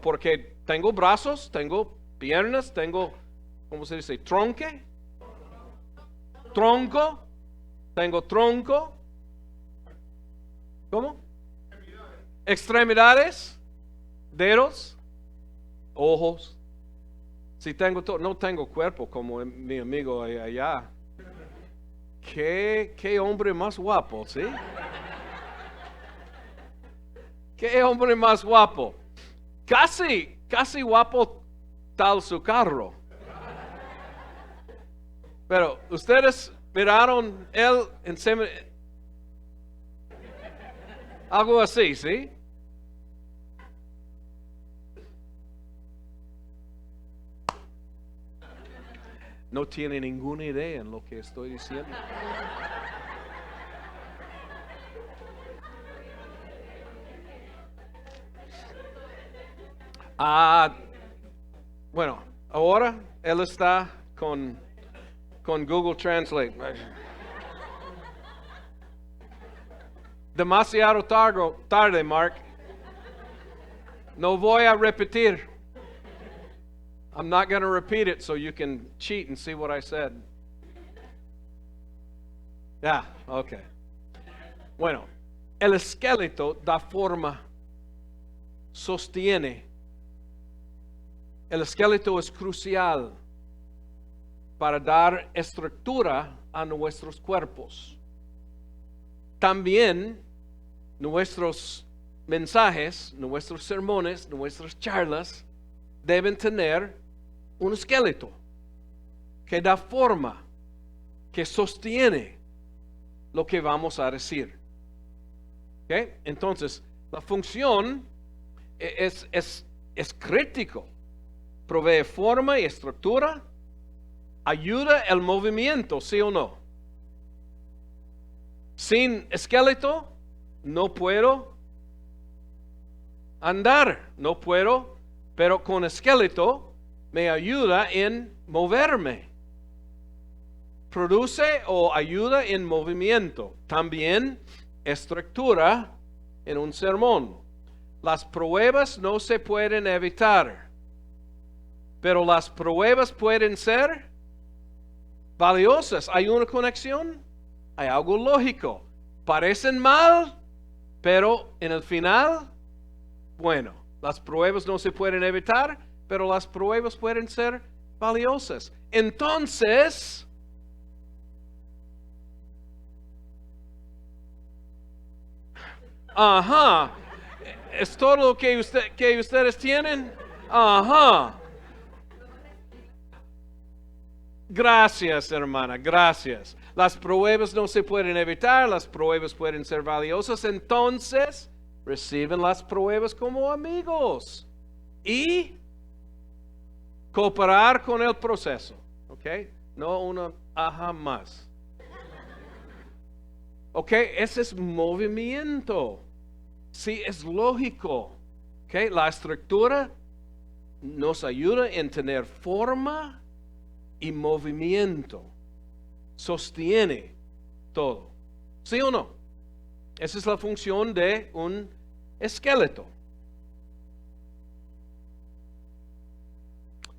porque tengo brazos, tengo piernas, tengo, ¿cómo se dice? Tronco, tengo tronco. ¿Cómo? Extremidades, dedos, ojos. Si tengo todo, no tengo cuerpo como mi amigo allá. Qué hombre más guapo, ¿sí? Qué hombre más guapo. Casi guapo tal su carro. Pero ustedes miraron él en algo así, ¿sí? No tiene ninguna idea en lo que estoy diciendo. Bueno, ahora él está con Google Translate. Demasiado tarde, Mark. No voy a repetir. I'm not going to repeat it so you can cheat and see what I said. Ya, ok. Bueno, el esqueleto da forma, sostiene. El esqueleto es crucial para dar estructura a nuestros cuerpos. También nuestros mensajes, nuestros sermones, nuestras charlas deben tener un esqueleto que da forma, que sostiene lo que vamos a decir. ¿Okay? Entonces, la función es crítico. Provee forma y estructura, ayuda el movimiento, ¿sí o no? Sin esqueleto no puedo andar, no puedo, pero con esqueleto me ayuda en moverme. Produce o ayuda en movimiento. También estructura en un sermón. Las pruebas no se pueden evitar, pero las pruebas pueden ser valiosas. ¿Hay una conexión? Hay algo lógico. Parecen mal, pero en el final, bueno, las pruebas no se pueden evitar, pero las pruebas pueden ser valiosas. Entonces, ajá, ¿es todo lo que ustedes tienen? Ajá. Gracias, hermana, gracias. Las pruebas no se pueden evitar, las pruebas pueden ser valiosas, entonces reciben las pruebas como amigos y cooperar con el proceso, ¿ok? No una ajá más. ¿Ok? Ese es movimiento. Sí, es lógico. ¿Ok? La estructura nos ayuda en tener forma y movimiento. Sostiene todo. ¿Sí o no? Esa es la función de un esqueleto.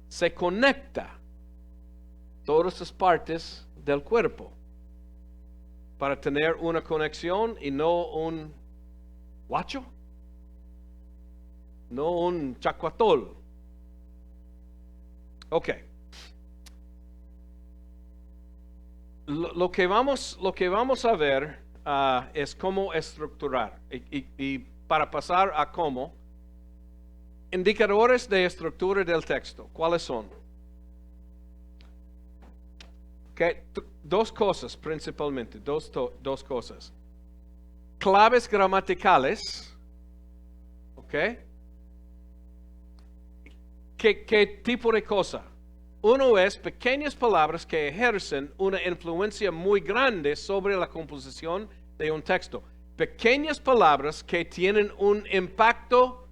Se conecta todas las partes del cuerpo para tener una conexión y no un guacho, no un chacuatol. Ok. Lo que vamos a ver es cómo estructurar. Y para pasar a cómo, indicadores de estructura del texto. ¿Cuáles son? Okay. Dos cosas principalmente, dos cosas. Claves gramaticales. ¿Ok? ¿Qué tipo de cosa? Uno es pequeñas palabras que ejercen una influencia muy grande sobre la composición de un texto. Pequeñas palabras que tienen un impacto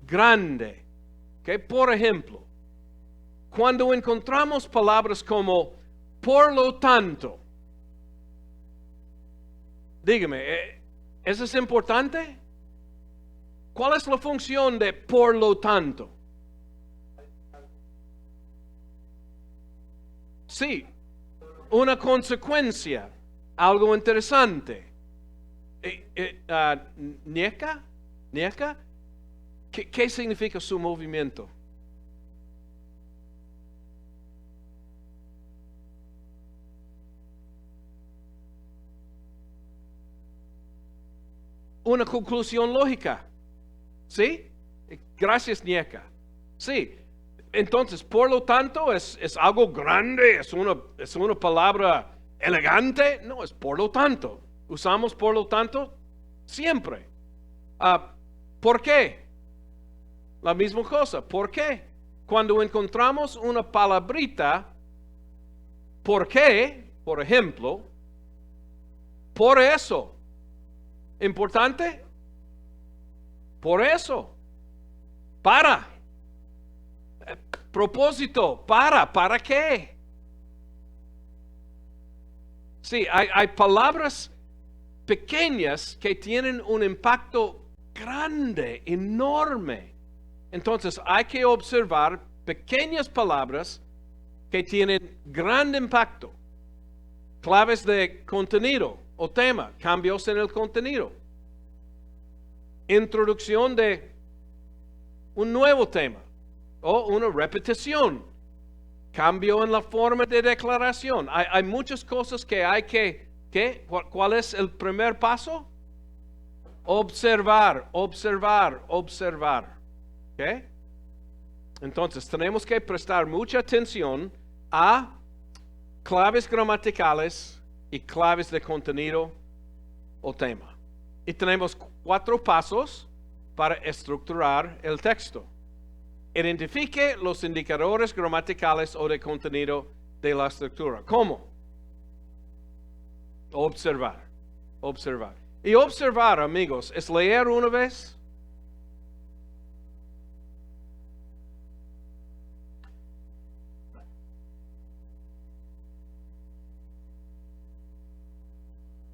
grande. ¿Okay? Por ejemplo, cuando encontramos palabras como por lo tanto, dígame, ¿eso es importante? ¿Cuál es la función de por lo tanto? Sí, una consecuencia, algo interesante. ¿Nieka? ¿Qué significa su movimiento? Una conclusión lógica. ¿Sí? Gracias, Nieka. Sí. Entonces, por lo tanto, ¿es algo grande? ¿Es una palabra elegante? No, es por lo tanto. Usamos por lo tanto siempre. ¿Por qué? La misma cosa. ¿Por qué? Cuando encontramos una palabrita, ¿por qué? Por ejemplo, por eso. ¿Importante? Por eso. Para. Propósito. ¿Para qué? Sí, hay palabras pequeñas que tienen un impacto grande, enorme. Entonces hay que observar pequeñas palabras que tienen gran impacto. Claves de contenido o tema, cambios en el contenido. Introducción de un nuevo tema o una repetición. Cambio en la forma de declaración. Hay muchas cosas que hay que, ¿cuál es el primer paso? Observar, observar, observar. ¿Ok? Entonces tenemos que prestar mucha atención a claves gramaticales y claves de contenido o tema. Y tenemos 4 pasos para estructurar el texto. Identifique los indicadores gramaticales o de contenido de la estructura. ¿Cómo? Observar, observar. Y observar, amigos, es leer una vez.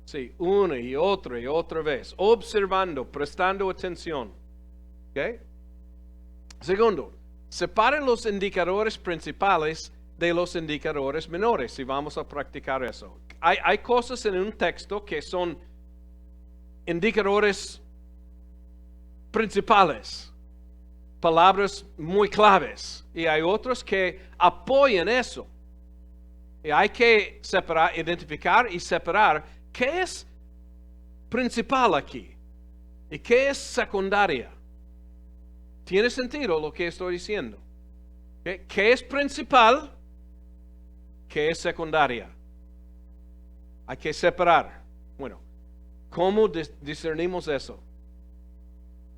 Sí, una y otra vez, observando, prestando atención. ¿Ok? Segundo, separen los indicadores principales de los indicadores menores y vamos a practicar eso. Hay cosas en un texto que son indicadores principales, palabras muy claves, y hay otros que apoyan eso. Y hay que separar, identificar y separar qué es principal aquí y qué es secundaria. ¿Tiene sentido lo que estoy diciendo? ¿Qué es principal? ¿Qué es secundaria? Hay que separar. Bueno, ¿cómo discernimos eso?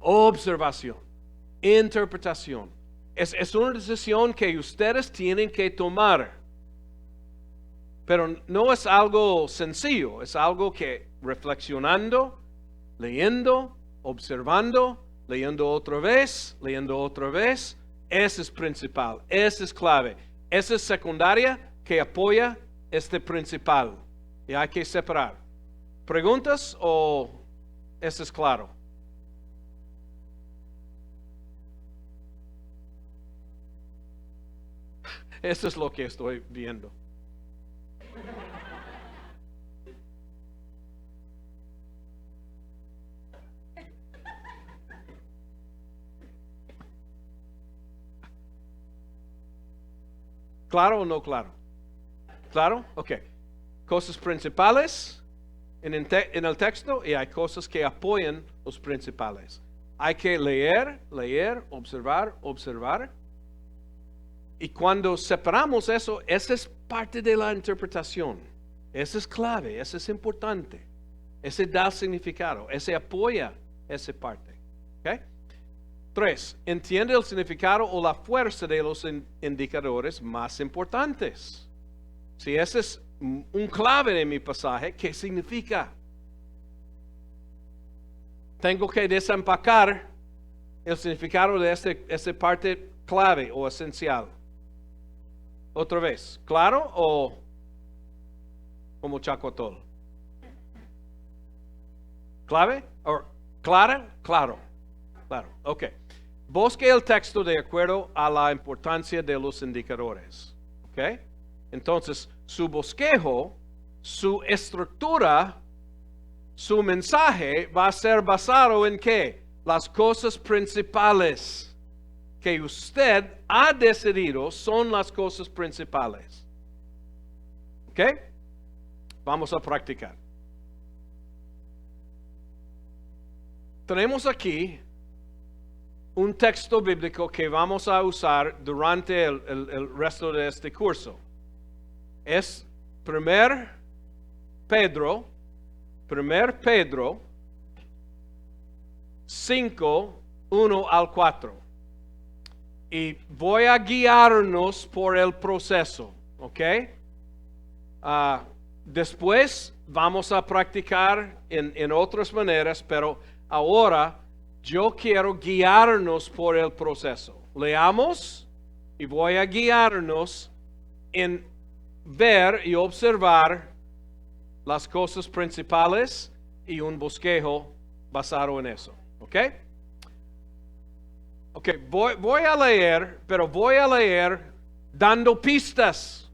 Observación, interpretación. Es una decisión que ustedes tienen que tomar. Pero no es algo sencillo, es algo que reflexionando, leyendo, observando, leyendo otra vez, ese es principal, ese es clave, esa es secundaria que apoya este principal. Y hay que separar. ¿Preguntas o eso es claro? Eso es lo que estoy viendo. ¿Claro o no claro? ¿Claro? Ok. Cosas principales en el texto y hay cosas que apoyan los principales. Hay que leer, observar. Y cuando separamos eso, esa es parte de la interpretación. Esa es clave, esa es importante. Ese da significado, ese apoya esa parte. ¿Ok? 3. Entiende el significado o la fuerza de los indicadores más importantes. Si ese es un clave de mi pasaje, ¿qué significa? Tengo que desempacar el significado de esa parte clave o esencial. Otra vez, ¿claro o como chacotol? ¿Clave? ¿O clara? Claro. Claro, ok. Busque el texto de acuerdo a la importancia de los indicadores. Ok. Entonces, su bosquejo, su estructura, su mensaje va a ser basado en ¿qué? Las cosas principales que usted ha decidido son las cosas principales. ¿Ok? Vamos a practicar. Tenemos aquí un texto bíblico que vamos a usar durante el resto de este curso. Es 1 Pedro 5, 1 al 4. Y voy a guiarnos por el proceso, ¿ok? Después vamos a practicar en otras maneras, pero ahora yo quiero guiarnos por el proceso. Leamos y voy a guiarnos en ver y observar las cosas principales y un bosquejo basado en eso. ¿Ok? Ok, voy a leer, pero voy a leer dando pistas.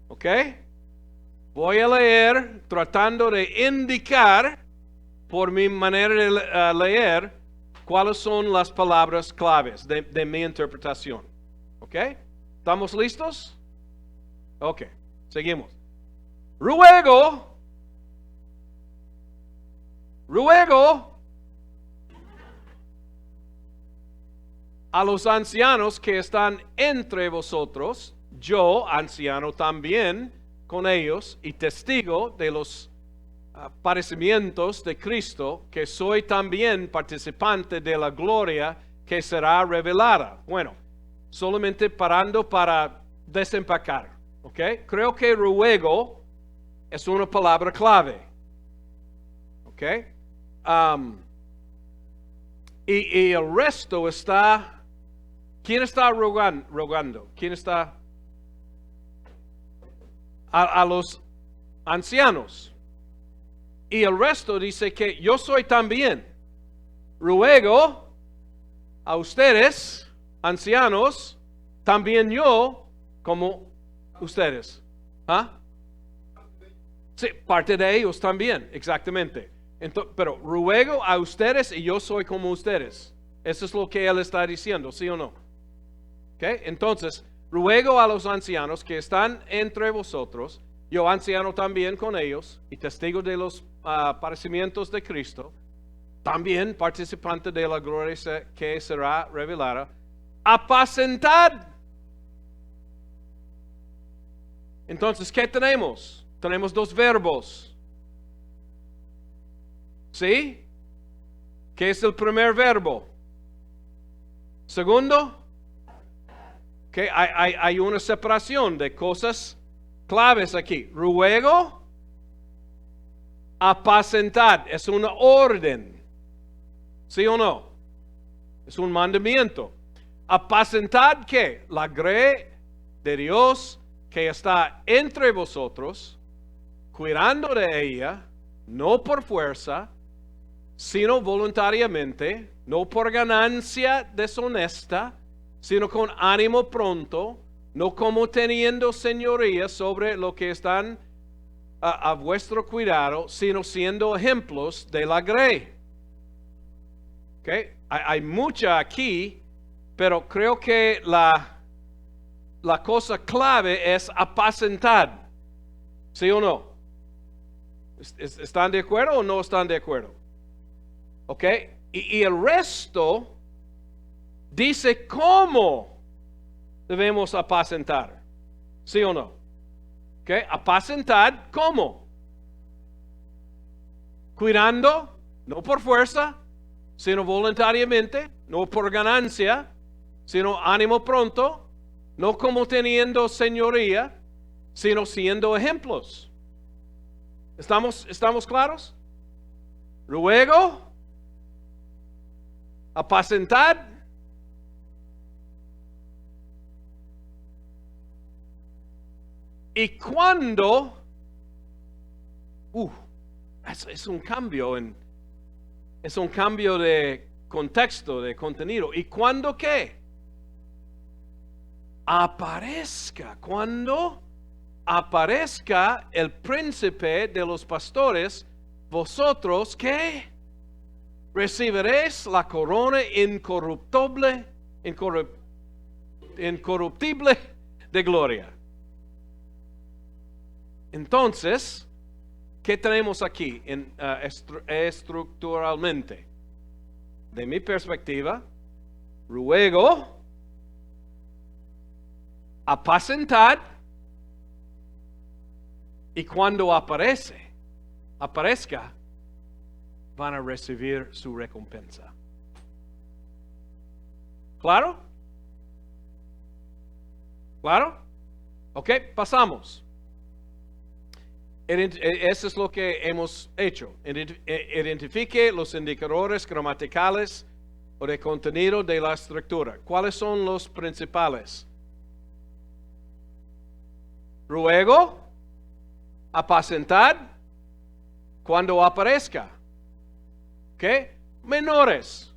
¿Ok? Voy a leer tratando de indicar por mi manera de leer cuáles son las palabras claves de mi interpretación. ¿Ok? ¿Estamos listos? Ok, seguimos. Ruego a los ancianos que están entre vosotros, yo, anciano también, con ellos, y testigo de los padecimientos de Cristo, que soy también participante de la gloria que será revelada. Bueno, solamente parando para desempacar, ¿ok? Creo que ruego es una palabra clave, ¿ok? Y el resto está, ¿quién está rogando? ¿Quién está? A los ancianos. Y el resto dice que yo soy también. Ruego a ustedes, ancianos, también yo como ustedes. ¿Ah? Sí, parte de ellos también, exactamente. Pero ruego a ustedes y yo soy como ustedes. Eso es lo que él está diciendo, ¿sí o no? ¿Okay? Entonces, ruego a los ancianos que están entre vosotros, yo anciano también con ellos, y testigo de los padecimientos de Cristo, también participante de la gloria que será revelada, apacentad. Entonces, ¿qué tenemos? Tenemos dos verbos. ¿Sí? ¿Qué es el primer verbo? Segundo, que hay una separación de cosas claves aquí. Ruego, apacentad, es una orden. ¿Sí o no? Es un mandamiento. Apacentad, ¿qué? La grey de Dios que está entre vosotros, cuidando de ella, no por fuerza, sino voluntariamente, no por ganancia deshonesta, sino con ánimo pronto, no como teniendo señoría sobre lo que están a vuestro cuidado, sino siendo ejemplos de la grey. ¿Okay? Hay mucha aquí, pero creo que la cosa clave es apacentar. ¿Sí o no? ¿Están de acuerdo o no están de acuerdo? ¿Ok? Y el resto dice cómo debemos apacentar. ¿Sí o no? ¿Ok? Apacentar, ¿cómo? Cuidando, no por fuerza, sino voluntariamente, no por ganancia, sino ánimo pronto, no como teniendo señoría, sino siendo ejemplos. ¿Estamos claros? Ruego, apacentad, y cuando, es un cambio es un cambio de contexto, de contenido. ¿Y cuando qué? Cuando aparezca el príncipe de los pastores, vosotros ¿qué? Recibiréis la corona incorruptible de gloria. Entonces, ¿qué tenemos aquí estructuralmente? De mi perspectiva, ruego, apacentad, y cuando aparezca, van a recibir su recompensa. ¿Claro? ¿Claro? Ok, pasamos. Eso es lo que hemos hecho. Identifique los indicadores gramaticales o de contenido de la estructura. ¿Cuáles son los principales? Ruego, apacentad, cuando aparezca. ¿Qué? Menores.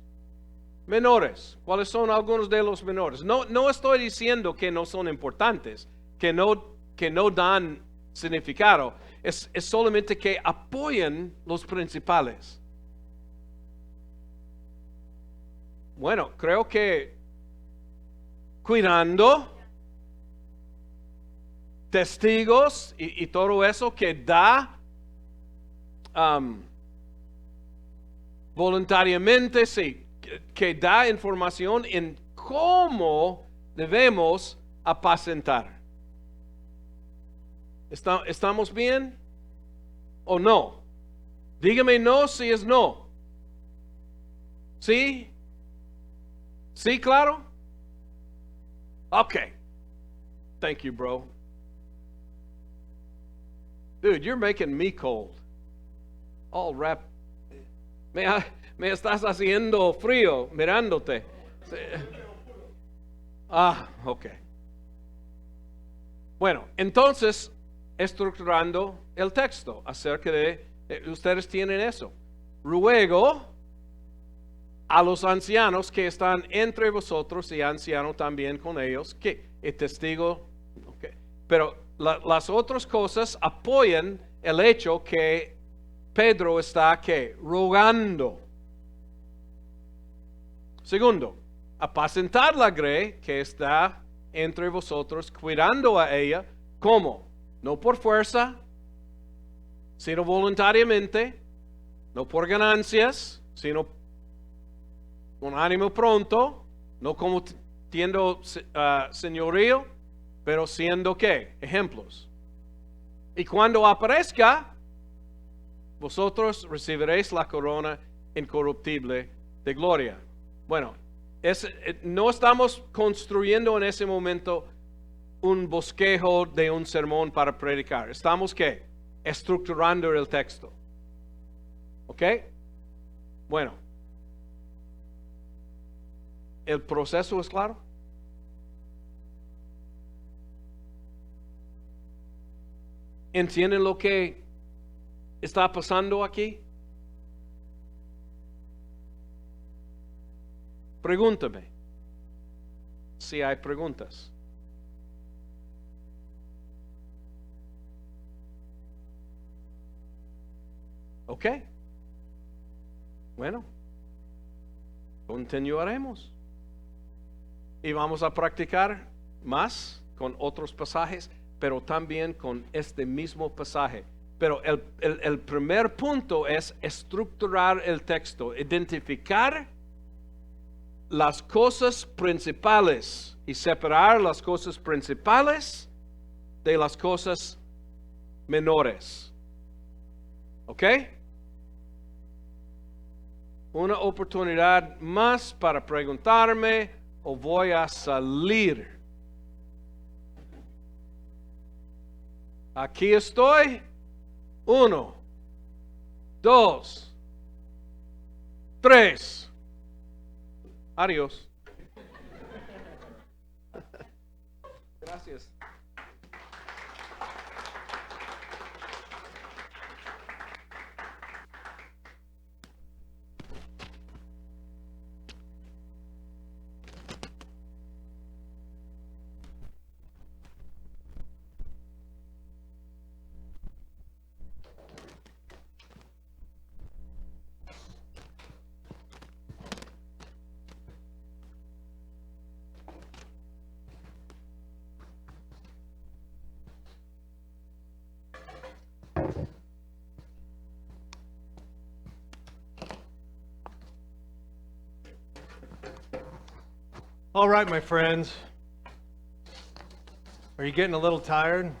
¿Cuáles son algunos de los menores? No estoy diciendo que no son importantes, que no dan significado. es solamente que apoyen los principales. Bueno, creo que cuidando testigos y todo eso que da voluntariamente, sí, que da información en cómo debemos apacentar. ¿Estamos bien o no? Dígame no si es no. ¿Sí? ¿Sí, claro? Okay. Thank you, bro. Dude, you're making me cold. All wrapped. Me estás haciendo frío mirándote. Ok. Bueno, entonces, estructurando el texto acerca de ustedes tienen eso. Ruego a los ancianos que están entre vosotros y anciano también con ellos, que el testigo, okay. Pero las otras cosas apoyan el hecho que Pedro está ¿qué? Rogando. Segundo, apacentar la grey que está entre vosotros, cuidando a ella, ¿cómo? No por fuerza, sino voluntariamente, no por ganancias, sino con ánimo pronto, no como teniendo señorío, pero siendo ¿qué? Ejemplos. Y cuando aparezca, vosotros recibiréis la corona incorruptible de gloria. Bueno, no estamos construyendo en ese momento un bosquejo de un sermón para predicar. Estamos ¿qué? Estructurando el texto. ¿Ok? Bueno. ¿El proceso es claro? ¿Entienden lo que está pasando aquí? Pregúntame si hay preguntas. ¿Ok? Bueno, continuaremos. Y vamos a practicar más con otros pasajes, pero también con este mismo pasaje. Pero el primer punto es estructurar el texto, identificar las cosas principales y separar las cosas principales de las cosas menores. ¿Ok? Una oportunidad más para preguntarme o voy a salir. Aquí estoy. 1, 2, 3. Adiós. Gracias.
All right, my friends. Are you getting a little tired?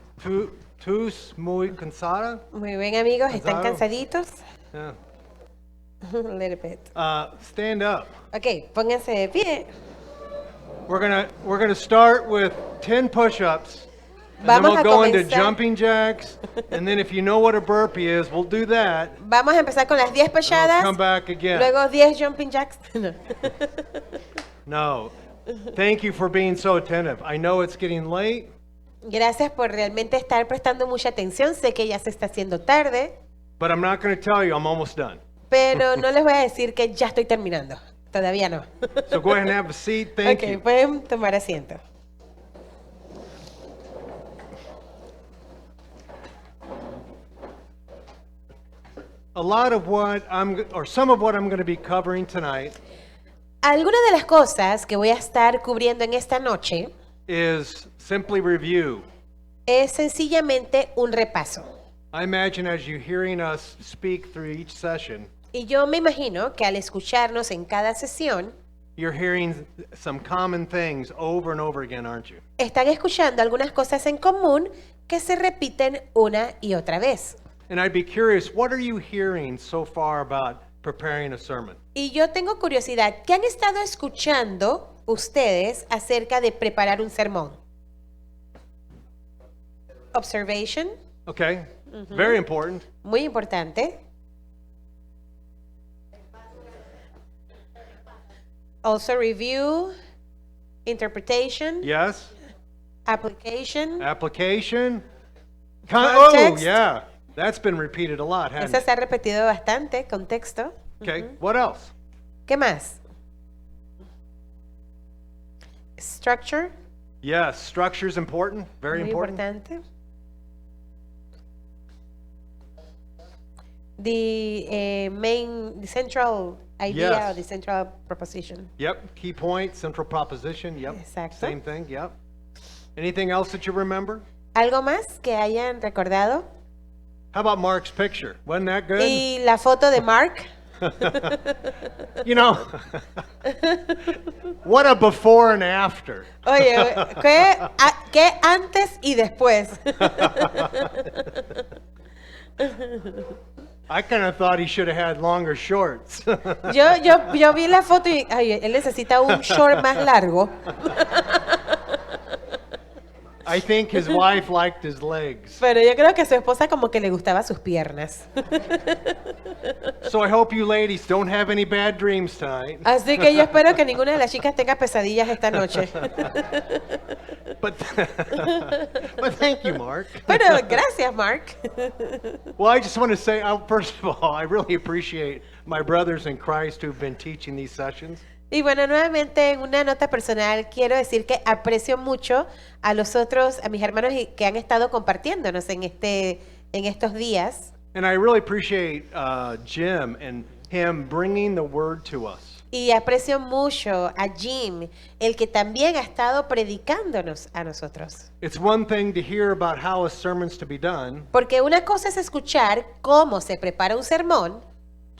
¿Tus muy cansada?
Muy bien, amigos, ¿están
Cansado.
cansaditos?
Yeah.
A little bit.
Stand up.
Ok, pónganse de pie.
We're gonna start with 10 push-ups. And then
Vamos
we'll
a
go into
comenzar.
jumping jacks. And then if you know what a burpee is, we'll do that.
Vamos a empezar con las 10
And we'll
pechadas,
come back again.
luego 10 jumping jacks. No.
No. Thank you for being so attentive. I know it's getting late.
Gracias por realmente estar prestando mucha atención. Sé que ya se está haciendo tarde,
But I'm not going to tell you I'm almost done.
pero no les voy a decir que ya estoy terminando. Todavía no.
So go ahead and have a seat. Thank
Ok,
you.
pueden tomar asiento.
a lot of what some of what I'm going to be covering tonight
Algunas de las cosas que voy a estar cubriendo en esta noche
is simply review.
es sencillamente un repaso.
I imagine as you're hearing us speak through each session,
Y yo me imagino que al escucharnos en cada sesión,
you're hearing some common things over and over again, aren't you?
están escuchando algunas cosas en común que se repiten una y otra vez.
And I'd be curious, what are you hearing so far about preparing a sermon?
Y yo tengo curiosidad, ¿qué han estado escuchando ustedes acerca de preparar un sermón? Observation,
Okay? Very important.
muy importante. Also review, interpretation,
Yes?
application.
Application?
Context.
Oh, yeah. That's been repeated a lot, hasn't
Eso
it?
se ha repetido bastante, contexto.
Okay. What else?
¿Qué más? Structure,
Yes, structure's important. Very
muy
important.
importante. The central idea
Yes.
or the central proposition.
Yep. Key point, central proposition. Yep.
Exacto.
Same thing. Yep. Anything else that you remember?
¿Algo más que hayan recordado?
How about Mark's picture? Wasn't that good?
Y la foto de Mark.
You know, what a before and after.
Oye, ¿qué antes y después?
I kind of thought he should have had longer shorts.
Yo vi la foto y ay, él necesita un short más largo.
I think his wife liked his legs.
Pero yo creo que a su esposa como que le gustaba sus piernas.
So I hope you ladies don't have any bad dreams tonight.
Así que yo espero que ninguna de las chicas tenga pesadillas esta noche.
But, but thank you, Mark.
Pero gracias, Mark.
Well, I just want to say, first of all, I really appreciate my brothers in Christ who've been teaching these sessions.
Y bueno, nuevamente en una nota personal quiero decir que aprecio mucho a mis hermanos que han estado compartiéndonos en estos días.
And I really appreciate Jim and him bringing the word to us.
Y aprecio mucho a Jim, el que también ha estado predicándonos a nosotros.
It's one thing to hear about how a sermon's to be done,
Porque una cosa es escuchar cómo se prepara un sermón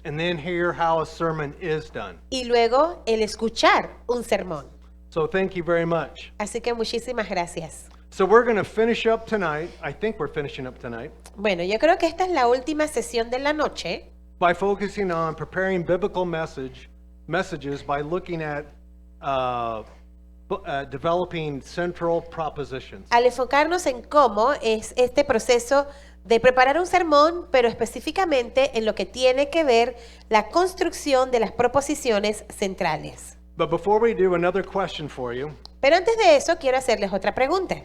and then hear how a sermon is done.
y luego el escuchar un sermón.
So thank you very much.
Así que muchísimas gracias.
So we're going to finish up tonight. I think we're finishing up tonight
Bueno, yo creo que esta es la última sesión de la noche
by focusing on preparing biblical messages by looking at developing central propositions.
al enfocarnos en cómo es este proceso de preparar un sermón, pero específicamente en lo que tiene que ver la construcción de las proposiciones centrales.
But before we do, another question for you.
Pero antes de eso, quiero hacerles otra pregunta.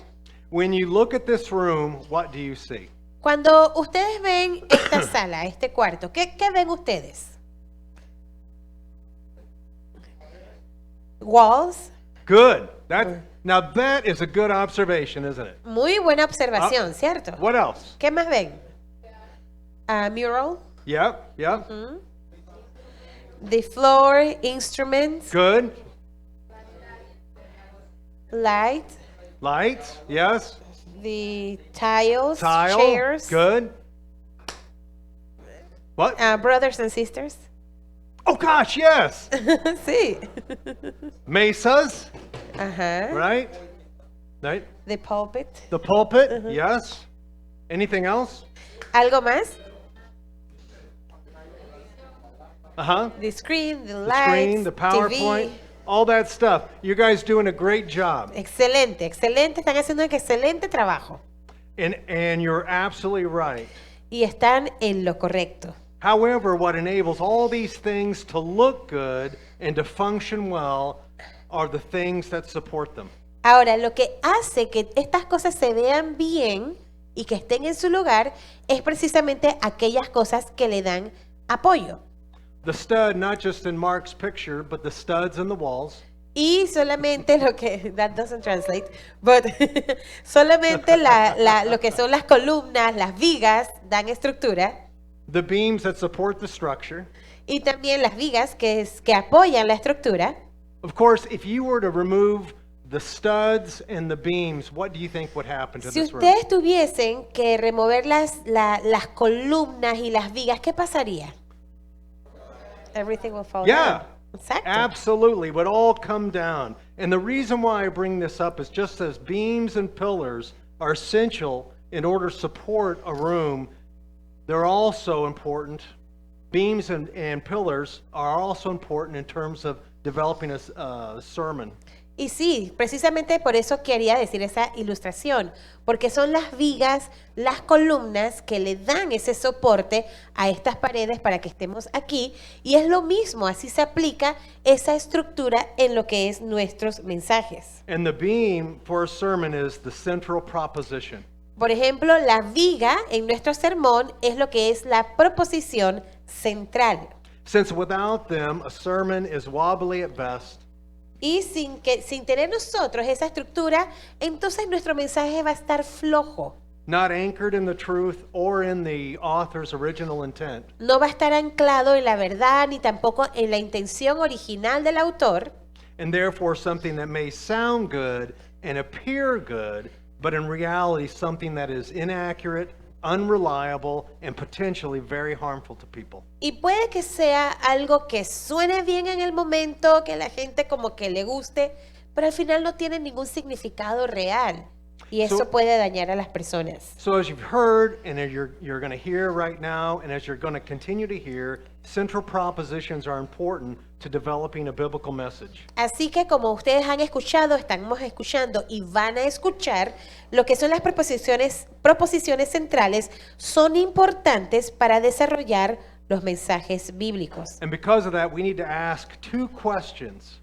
When you look at this room, what do you see?
Cuando ustedes ven esta sala, este cuarto, ¿qué ven ustedes? Walls.
Good. Now that is a good observation, isn't it?
Muy buena observación, ¿cierto?
What else?
¿Qué más ven? Mural.
Yep, yep.
The floor, instruments,
Good.
light,
Lights, yes.
the tiles,
Tile,
chairs,
good. What?
brothers and sisters.
Oh gosh, yes.
Sí.
Mesas,
Ajá.
right? Right.
The pulpit.
The pulpit, yes. Anything else?
¿Algo más?
Uh-huh.
The screen, the
The
lights,
screen, the PowerPoint,
TV.
all that stuff. You guys doing a great job.
Excelente, excelente. Están haciendo un excelente trabajo.
And you're absolutely right.
Y están en lo correcto.
However, what enables all these things to look good and to function well are the things that support them.
Ahora, lo que hace que estas cosas se vean bien y que estén en su lugar es precisamente aquellas cosas que le dan apoyo.
The stud, not just in Mark's picture, but the studs in the walls.
Y solamente lo que, that doesn't translate, but solamente lo que son las columnas, las vigas dan estructura.
the beams that support the structure.
y también las vigas que apoyan la estructura.
Of course, if you were to remove the studs and the beams, what do you think would happen to
Si
this room?
ustedes tuviesen que remover las columnas y las vigas, ¿qué pasaría? Everything will fall
Yeah,
down. Exacto.
absolutely, would all come down. And the reason why I bring this up is just as beams and pillars are essential in order to support a room, they're also important. Beams and pillars are also important in terms of developing a sermon.
Y sí, precisamente por eso quería decir esa ilustración, porque son las vigas, las columnas que le dan ese soporte a estas paredes para que estemos aquí, y es lo mismo, así se aplica esa estructura en lo que es nuestros mensajes.
And the beam for a sermon is the central proposition.
Por ejemplo, la viga en nuestro sermón es lo que es la proposición central.
Since without them, a sermon is wobbly at best,
Y sin tener nosotros esa estructura, entonces nuestro mensaje va a estar flojo.
not anchored in the truth or in the author's original intent.
No va a estar anclado en la verdad ni tampoco en la intención original del autor.
And therefore something that may sound good and appear good, but in reality something that is inaccurate, unreliable, and potentially very harmful to people.
Y puede que sea algo que suene bien en el momento, que la gente como que le guste, pero al final no tiene ningún significado real. Y eso
So-
puede dañar a las personas.
So as you've heard, and as you're going to hear right now, and as you're going to continue to hear, central propositions are important to developing a biblical message.
Así que como ustedes han escuchado, estamos escuchando y van a escuchar, lo que son las proposiciones centrales son importantes para desarrollar los mensajes bíblicos.
And because of that, we need to ask two questions.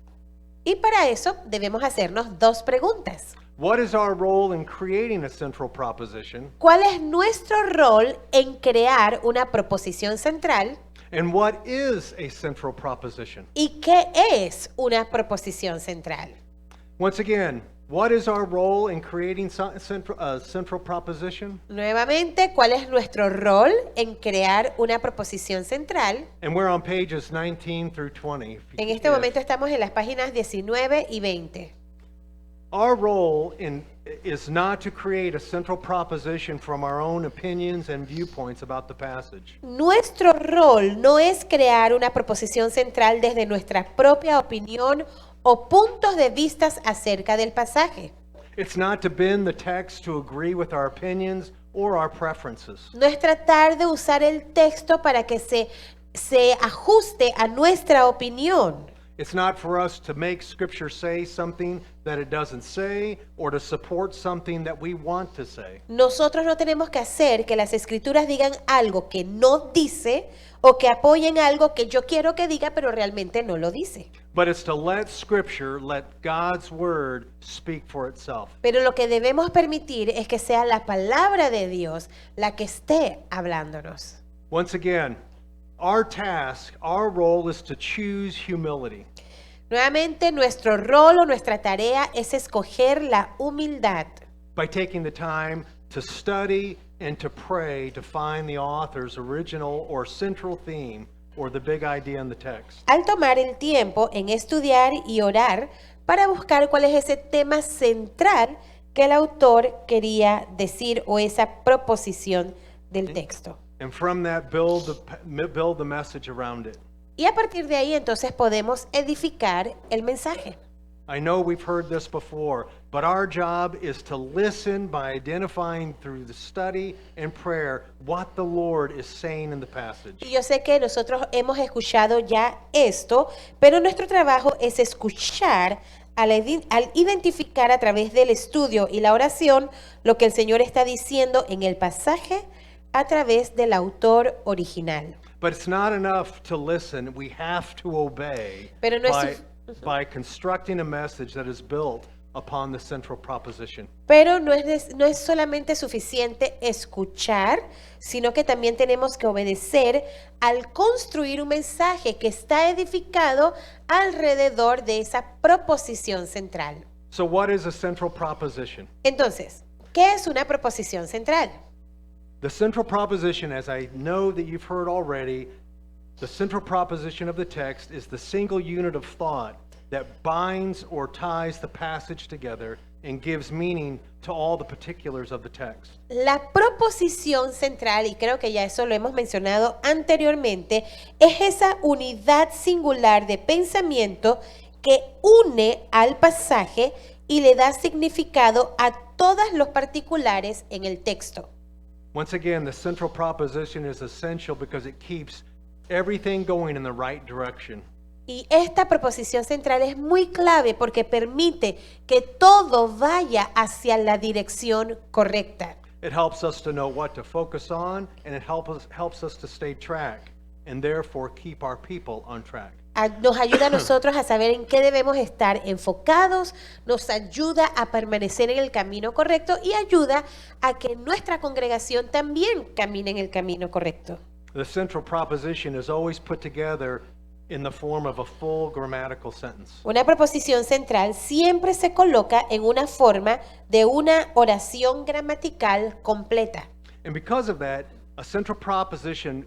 Y para eso debemos hacernos dos preguntas.
What is our role in creating a central proposition?
¿Cuál es nuestro rol en crear una proposición central?
And what is a central proposition?
¿Y qué es una proposición central?
Once again, what is our role in creating a central proposition?
Nuevamente, ¿cuál es nuestro rol en crear una proposición central?
And we're on pages 19 through 20.
En este momento estamos en las páginas 19 y 20.
Our role is not to create a central proposition from our own opinions and viewpoints about the passage.
Nuestro rol no es crear una proposición central desde nuestra propia opinión o puntos de vista acerca del pasaje.
It's not to bend the text to agree with our opinions or our preferences.
No es tratar de usar el texto para que se ajuste a nuestra opinión.
It's not for us to make Scripture say something that it doesn't say or to support something that we want to say.
Nosotros no tenemos que hacer que las escrituras digan algo que no dice o que apoyen algo que yo quiero que diga pero realmente no lo dice.
But it's to let Scripture, let God's Word speak for itself.
Pero lo que debemos permitir es que sea la palabra de Dios la que esté hablándonos.
Once again, our task, our role is to choose humility.
Nuevamente, nuestro rol o nuestra tarea es escoger la humildad.
By taking the time to study and to pray to find the author's original or central theme or the big idea in the text.
Al tomar el tiempo en estudiar y orar para buscar cuál es ese tema central que el autor quería decir o esa proposición del texto.
And from that, build the message around it.
Y a partir de ahí entonces podemos edificar el mensaje.
I know we've heard this before, but our job is to listen by identifying through the study and prayer what the Lord is saying in the passage.
Y yo sé que nosotros hemos escuchado ya esto, pero nuestro trabajo es escuchar al identificar a través del estudio y la oración lo que el Señor está diciendo en el pasaje a través del autor original.
But it's not enough to listen, we have to obey
Pero no es
by constructing a message that is built upon the central proposition.
Pero no es solamente suficiente escuchar, sino que también tenemos que obedecer al construir un mensaje que está edificado alrededor de esa proposición central.
So what is a central proposition?
Entonces, ¿qué es una proposición central?
The central proposition, as I know that you've heard already, the central proposition of the text is the single unit of thought that binds or ties the passage together and gives meaning to all the particulars of the text.
La proposición central, y creo que ya eso lo hemos mencionado anteriormente, es esa unidad singular de pensamiento que une al pasaje y le da significado a todos los particulares en el texto.
Once again, the central proposition is essential because it keeps everything going in the right direction.
Y esta proposición central es muy clave porque permite que todo vaya hacia la dirección correcta.
It helps us to know what to focus on, and it helps us to stay track, and therefore keep our people on track.
Nos ayuda a nosotros a saber en qué debemos estar enfocados, nos ayuda a permanecer en el camino correcto y ayuda a que nuestra congregación también camine en el camino correcto.
The central proposition is always put together in the form of a full grammatical sentence.
Una proposición central siempre se coloca en una forma de una oración gramatical completa.
And because of that, a central proposition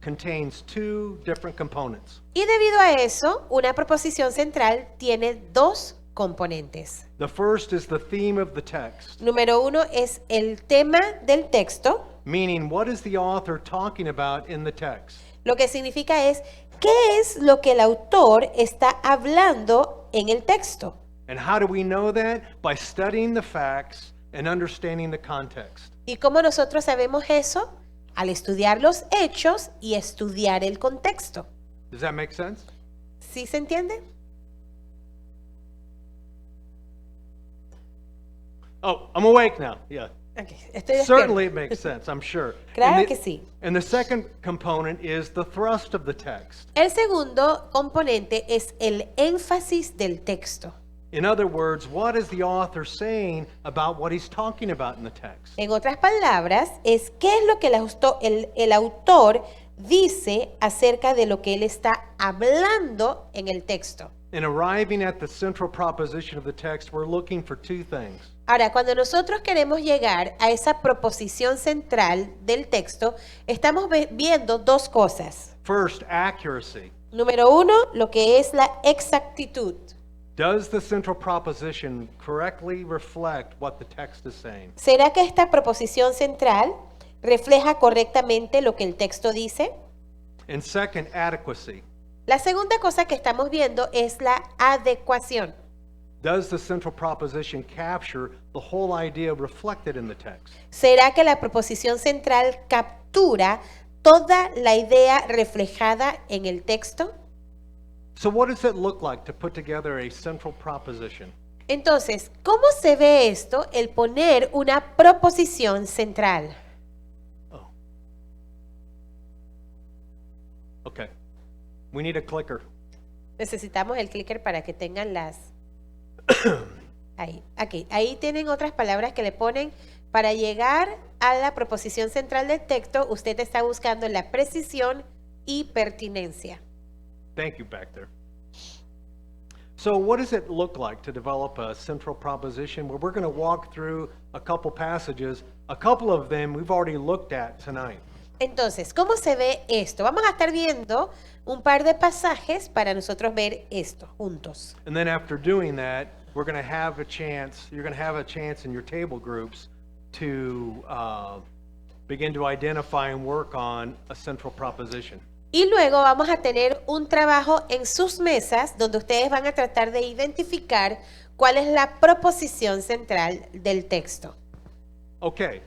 contains two different components.
Y debido a eso, una proposición central tiene dos componentes.
The first is the theme of the text,
Número uno es el tema del texto,
meaning what is the author talking about in the text?
lo que significa es qué es lo que el autor está hablando en el texto.
And how do we know that? By studying the facts and understanding the context.
¿Y cómo nosotros sabemos eso? Al estudiar los hechos y estudiar el contexto.
Does that make sense?
¿Sí se entiende?
Oh, I'm awake now. Yeah.
Ok, estoy despierto.
Certainly it makes sense, I'm sure.
Claro
And
que sí.
And the second component is the thrust of the text.
El segundo componente es el énfasis del texto.
In other words, what is the author saying about what he's talking about in the text?
En otras palabras, es qué es lo que el autor dice acerca de lo que él está hablando en el texto.
In arriving at the central proposition of the text, we're looking for two things.
Ahora, cuando nosotros queremos llegar a esa proposición central del texto, estamos viendo dos cosas.
First, accuracy.
Número uno, lo que es la exactitud.
Does the central proposition correctly reflect what the text is saying?
¿Será que esta proposición central refleja correctamente lo que el texto dice?
And second, adequacy.
La segunda cosa que estamos viendo es la adecuación.
Does the central proposition capture the whole idea reflected in the text?
¿Será que la proposición central captura toda la idea reflejada en el texto?
So what does it look like to put together a central proposition?
Entonces, ¿cómo se ve esto, el poner una proposición central?
Oh. Okay. We need a clicker.
Necesitamos el clicker para que tengan las... Ahí, aquí. Ahí tienen otras palabras que le ponen para llegar a la proposición central del texto. Usted está buscando la precisión y pertinencia.
Thank you back there. So what does it look like to develop a central proposition? Well, we're going to walk through a couple passages. A couple of them we've already looked at tonight.
Entonces, ¿cómo se ve esto? Vamos a estar viendo un par de pasajes para nosotros ver esto juntos.
And then after doing that, we're going to have a chance, you're going to have a chance in your table groups to begin to identify and work on a central proposition.
Y luego vamos a tener un trabajo en sus mesas donde ustedes van a tratar de identificar cuál es la proposición central del texto.
Okay.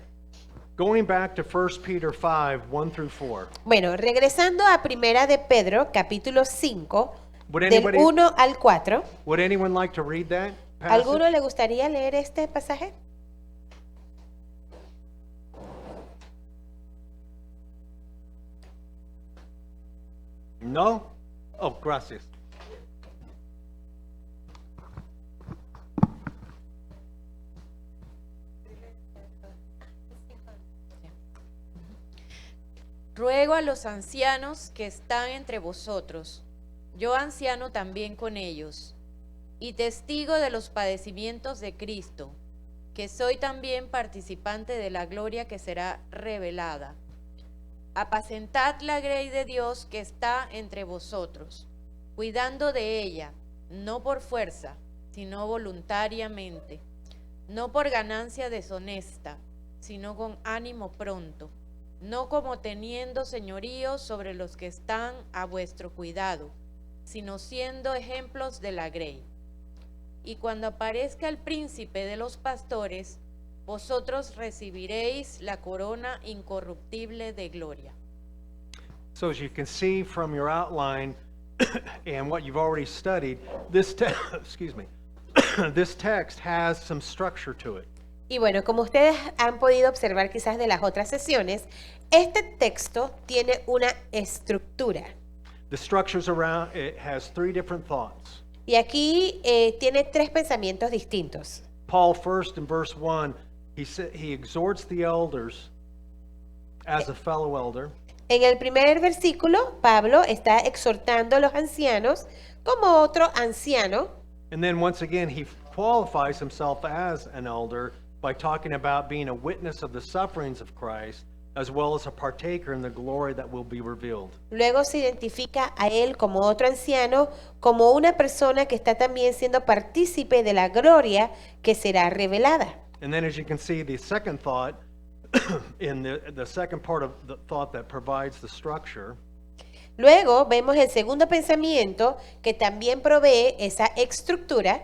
Going back to 1 Peter 5, 1 through 4.
Bueno, regresando a Primera de Pedro, capítulo 5,
Would
del
anybody-
1 al 4.
Would anyone like to read that passage?
¿Alguno le gustaría leer este pasaje?
No? Oh, gracias.
Ruego a los ancianos que están entre vosotros, yo anciano también con ellos, y testigo de los padecimientos de Cristo, que soy también participante de la gloria que será revelada. Apacentad la grey de Dios que está entre vosotros, cuidando de ella, no por fuerza, sino voluntariamente, no por ganancia deshonesta, sino con ánimo pronto, no como teniendo señorío sobre los que están a vuestro cuidado, sino siendo ejemplos de la grey. Y cuando aparezca el príncipe de los pastores, vosotros recibiréis la corona incorruptible de gloria.
So as you can see from your outline and what you've already studied, excuse me, this text has some structure to it.
Y bueno, como ustedes han podido observar quizás de las otras sesiones, este texto tiene una estructura.
The structures around it has three different thoughts.
Y aquí tiene tres pensamientos distintos.
Paul first in verse 1, he exhorts the elders as a fellow elder.
En el primer versículo, Pablo está exhortando a los ancianos como otro anciano.
And then once again, he qualifies himself as an elder by talking about being a witness of the sufferings of Christ, as well as a partaker in the glory that will be revealed.
Luego se identifica a él como otro anciano, como una persona que está también siendo partícipe de la gloria que será revelada.
And then as you can see, the second thought, in the second part of the thought that provides the structure,
Luego vemos el segundo pensamiento que también provee esa estructura.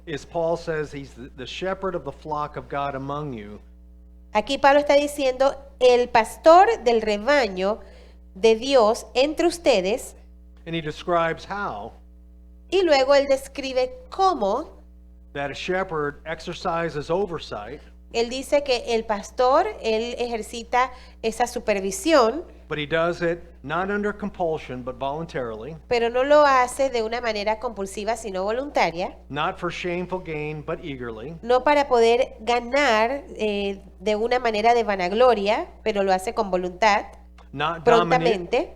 is Paul says he's the shepherd of the flock of God among you.
Aquí Pablo está diciendo, el pastor del rebaño de Dios entre ustedes,
And he describes how
y luego él describe cómo.
that a shepherd exercises oversight,
Él dice que el pastor, él ejercita esa supervisión,
but he does it not under compulsion, but voluntarily,
pero no lo hace de una manera compulsiva, sino voluntaria,
not for shameful gain, but eagerly,
no para poder ganar de una manera de vanagloria, pero lo hace con voluntad,
not
prontamente,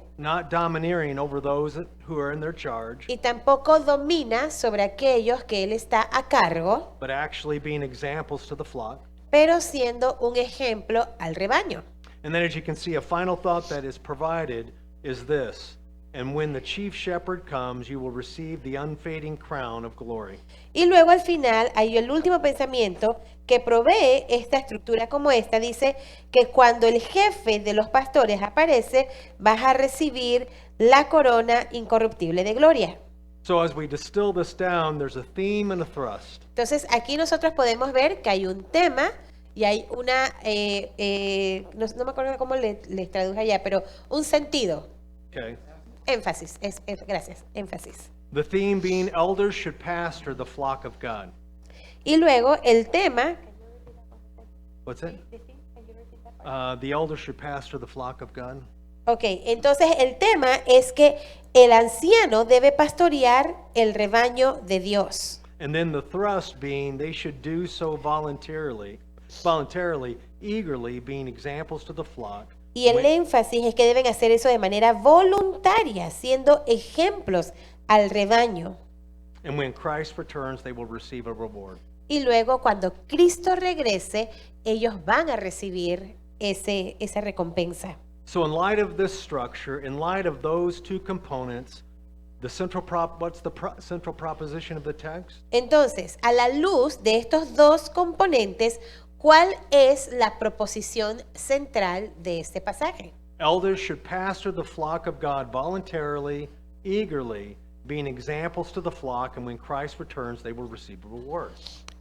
domineering over those who are in their charge,
y tampoco domina sobre aquellos que él está a cargo,
but actually being examples to the flock.
pero siendo un ejemplo al rebaño.
And then as you can see, a final thought that is provided is this: and when the chief shepherd comes, you will receive the unfading crown of glory.
Y luego al final hay el último pensamiento que provee esta estructura como esta. Dice que cuando el jefe de los pastores aparece, vas a recibir la corona incorruptible de gloria.
So as we distill this down, there's a theme and a thrust.
Entonces aquí nosotros podemos ver que hay un tema y hay una, no me acuerdo cómo les traduje allá, pero un sentido.
Okay.
Énfasis, gracias, énfasis.
The theme being elders should pastor the flock of God.
Y luego el tema,
What's it? The elders should pastor the flock of God.
ok, entonces el tema es que el anciano debe pastorear el rebaño de Dios.
And then the thrust being they should do so voluntarily, eagerly, being examples to the flock.
Y el énfasis es que deben hacer eso de manera voluntaria, siendo ejemplos al rebaño.
And when Christ returns, they will receive a reward.
Y luego cuando Cristo regrese, ellos van a recibir esa recompensa.
So in light of this structure, in light of those two components, what's the central proposition of the text?
Entonces, a la luz de estos dos componentes, ¿cuál es la proposición central de este pasaje?
Elders should pastor the flock of God voluntarily, eagerly, being examples to the flock, and when Christ returns, they will receive a reward.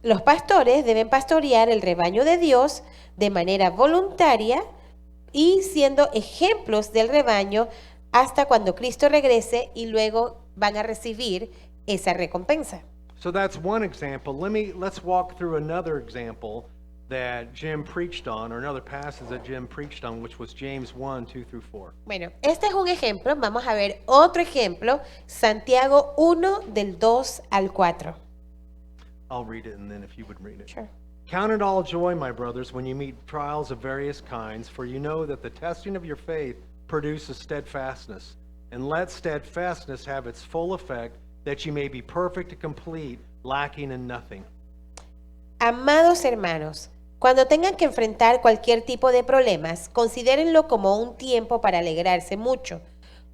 Los pastores deben pastorear el rebaño de Dios de manera voluntaria y siendo ejemplos del rebaño hasta cuando Cristo regrese y luego van a recibir esa recompensa.
So that's one example. Let's walk through another example that Jim preached on, or another passage that Jim preached on, which was James 1, 2 through 4.
Bueno, este es un ejemplo. Vamos a ver otro ejemplo. Santiago 1 del 2 al 4.
I'll read it, and then if you would read it.
Sure.
Count it all joy, my brothers, when you meet trials of various kinds, for you know that the testing of your faith produces steadfastness. And let steadfastness have its full effect, that you may be perfect and complete, lacking in nothing.
Amados hermanos, cuando tengan que enfrentar cualquier tipo de problemas, considérenlo como un tiempo para alegrarse mucho,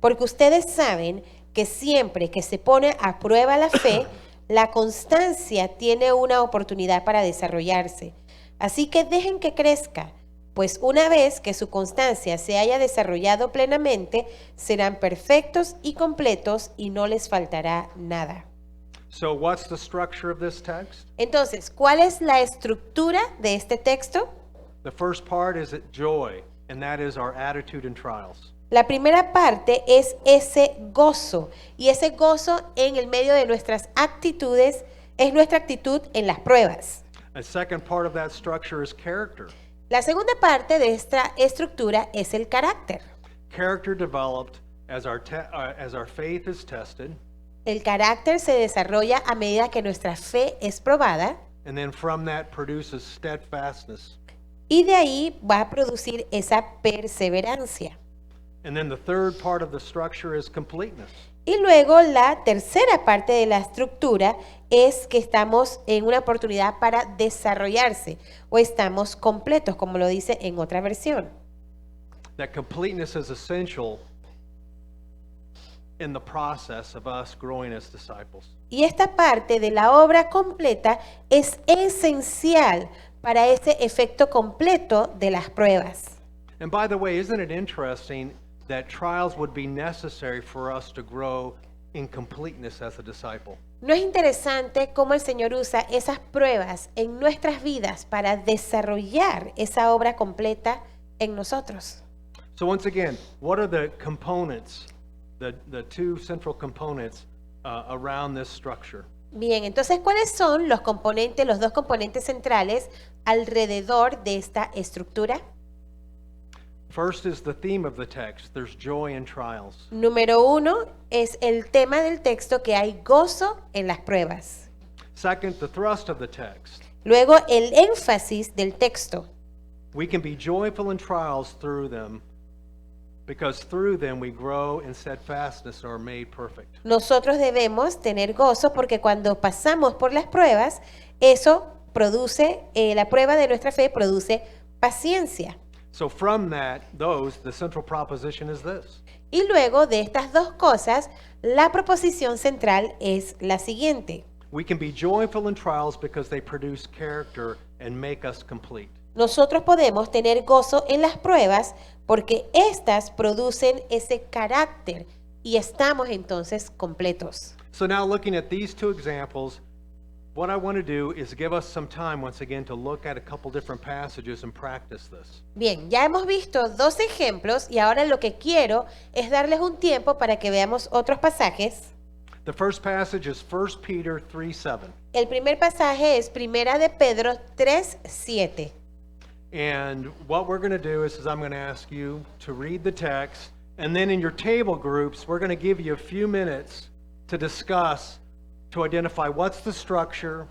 porque ustedes saben que siempre que se pone a prueba la fe, la constancia tiene una oportunidad para desarrollarse. Así que dejen que crezca, pues una vez que su constancia se haya desarrollado plenamente, serán perfectos y completos y no les faltará nada.
So, what's the structure of this text?
Entonces, ¿cuál es la estructura de este texto?
The first part is joy, and that is our attitude in trials.
La primera parte es ese gozo, y ese gozo en el medio de nuestras actitudes es nuestra actitud en las pruebas.
A second part of that structure is character.
La segunda parte de esta estructura es el carácter.
Character developed as our faith is tested,
El carácter se desarrolla a medida que nuestra fe es probada,
and then from that produces steadfastness.
y de ahí va a producir esa perseverancia.
And then the third part of the structure is completeness.
Y luego la tercera parte de la estructura es que estamos en una oportunidad para desarrollarse o estamos completos, como lo dice en otra versión.
That completeness is essential in the process of us growing as disciples.
Y esta parte de la obra completa es esencial para ese efecto completo de las pruebas.
And by the way, isn't it interesting that trials would be necessary for us to grow in completeness as a disciple?
¿No es interesante cómo el Señor usa esas pruebas en nuestras vidas para desarrollar esa obra completa en nosotros?
So once again, what are the components, the two central components around this structure?
Bien, entonces, ¿cuáles son los componentes, los dos componentes centrales alrededor de esta estructura?
First is the theme of the text. There's joy in trials.
Número 1 es el tema del texto, que hay gozo en las pruebas.
Second, the thrust of the text.
Luego, el énfasis del texto.
We can be joyful in trials through them, because through them we grow in steadfastness and are made perfect.
Nosotros debemos tener gozo porque cuando pasamos por las pruebas, eso produce, la prueba de nuestra fe produce paciencia.
So from the central proposition is this.
Y luego de estas dos cosas, la proposición central es la siguiente.
We can be joyful in trials because they produce character and make us complete.
Nosotros podemos tener gozo en las pruebas porque éstas producen ese carácter y estamos entonces completos.
So now looking at these two examples, what I want to do is give us some time once again to look at a couple different passages and practice this.
Bien, ya hemos visto dos ejemplos y ahora lo que quiero es darles un tiempo para que veamos otros pasajes.
The first passage is 1 Peter 3:7.
El primer pasaje es Primera de Pedro 3:7.
And what we're going to do is I'm going to ask you to read the text, and then in your table groups, we're going to give you a few minutes to discuss, to identify what's the structure,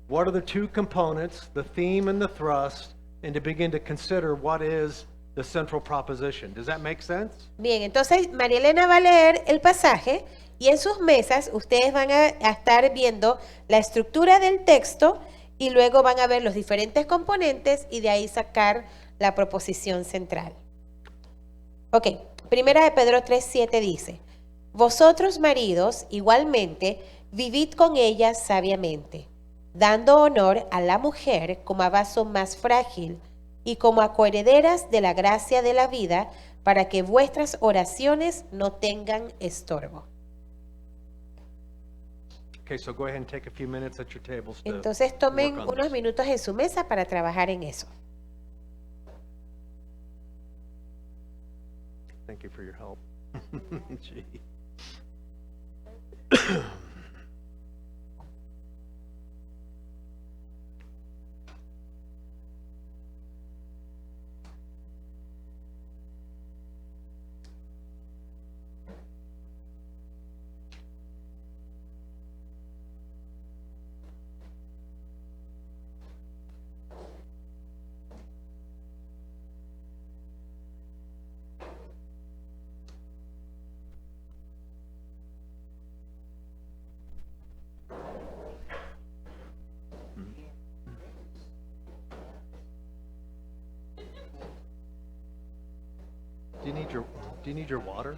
what are the two components, the theme and the thrust, and to begin to consider what is the central proposition. Does that make sense?
Bien, entonces María Elena va a leer el pasaje y en sus mesas ustedes van a estar viendo la estructura del texto y luego van a ver los diferentes componentes y de ahí sacar la proposición central. Ok, Primera de Pedro 3:7 dice, vosotros maridos igualmente vivid con ella sabiamente, dando honor a la mujer como a vaso más frágil y como a coherederas de la gracia de la vida, para que vuestras oraciones no tengan estorbo.
Okay, so go ahead and take a few minutes at your tables to
Entonces tomen
work on
unos
this.
minutos en su mesa para trabajar en eso.
Thank you for your help. Gee. you need your water?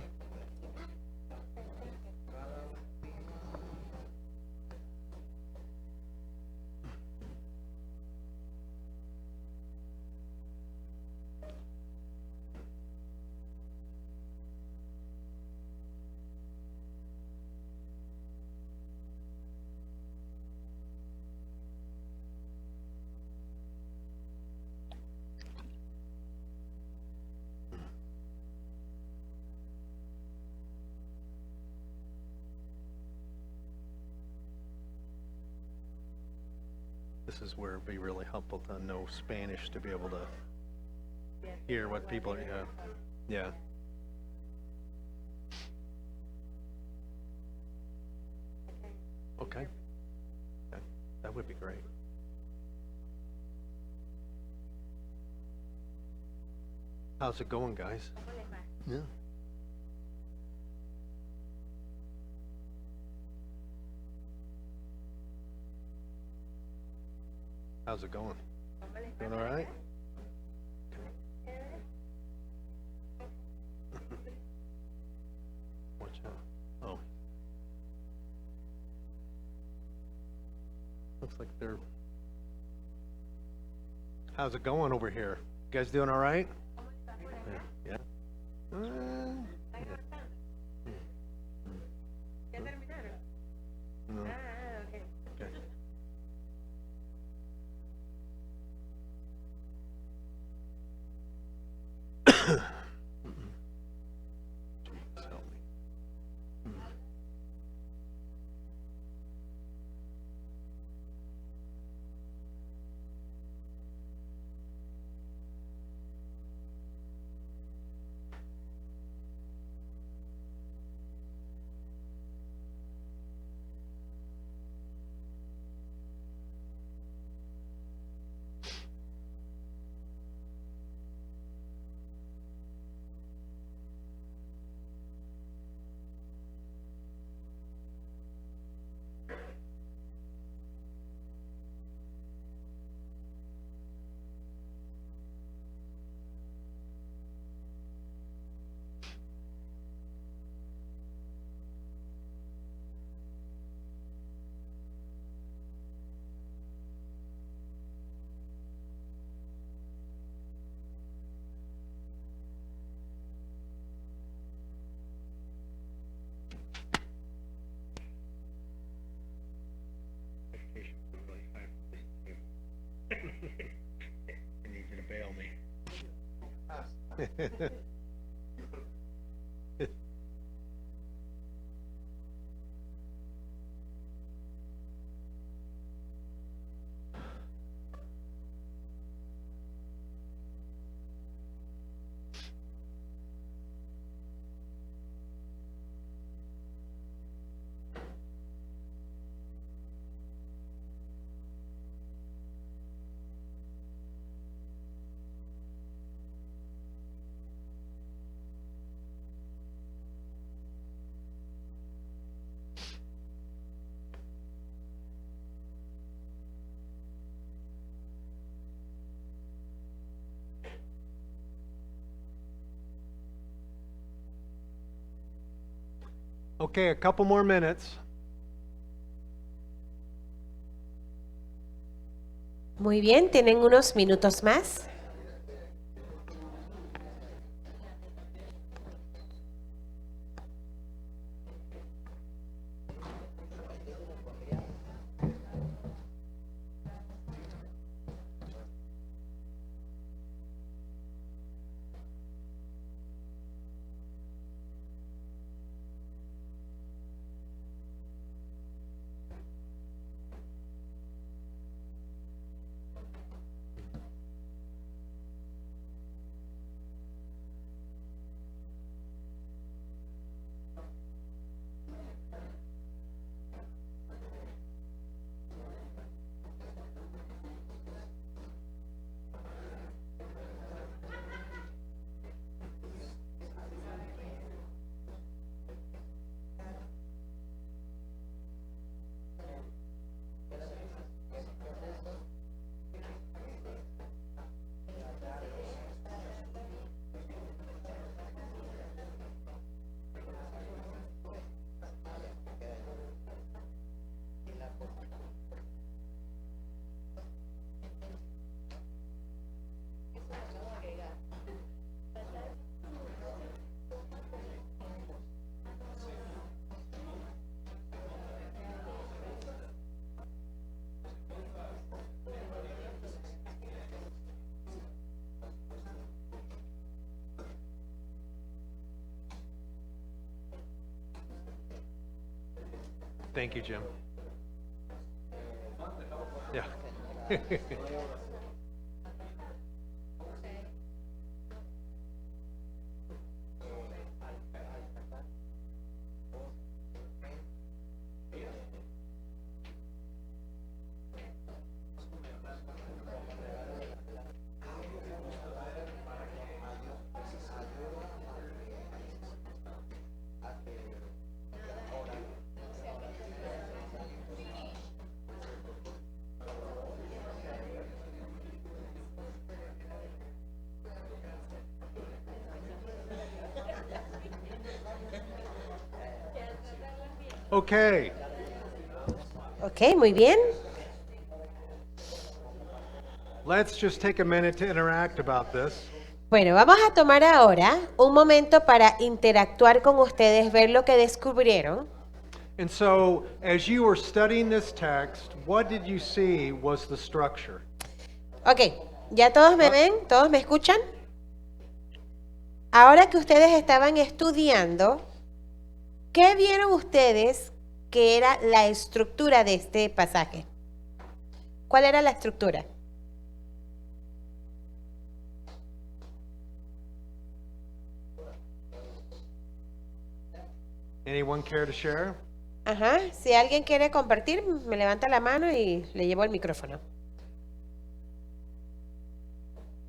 This is where it'd be really helpful to know Spanish to be able to hear what people are, yeah. Okay. That would be great. How's it going, guys? Yeah. How's it going? Doing all right? Watch out. Oh. Looks like they're... How's it going over here? You guys doing all right? Yeah? Yeah? No. Okay. Jesus, help me. I need you to bail me. Okay, a couple more minutes.
Muy bien, tienen unos minutos más.
Thank you, Jim. Yeah. Okay.
Ok, muy bien.
Let's just take a minute to interact about this.
Bueno, vamos a tomar ahora un momento para interactuar con ustedes, ver lo que descubrieron.
And so, as you were studying this text, what did you see was the structure?
Ok, ¿ya todos me ven? ¿Todos me escuchan? Ahora que ustedes estaban estudiando, ¿qué vieron ustedes que era la estructura de este pasaje? ¿Cuál era la estructura?
Anyone care to share?
Ajá, si alguien quiere compartir, me levanta la mano y le llevo el micrófono.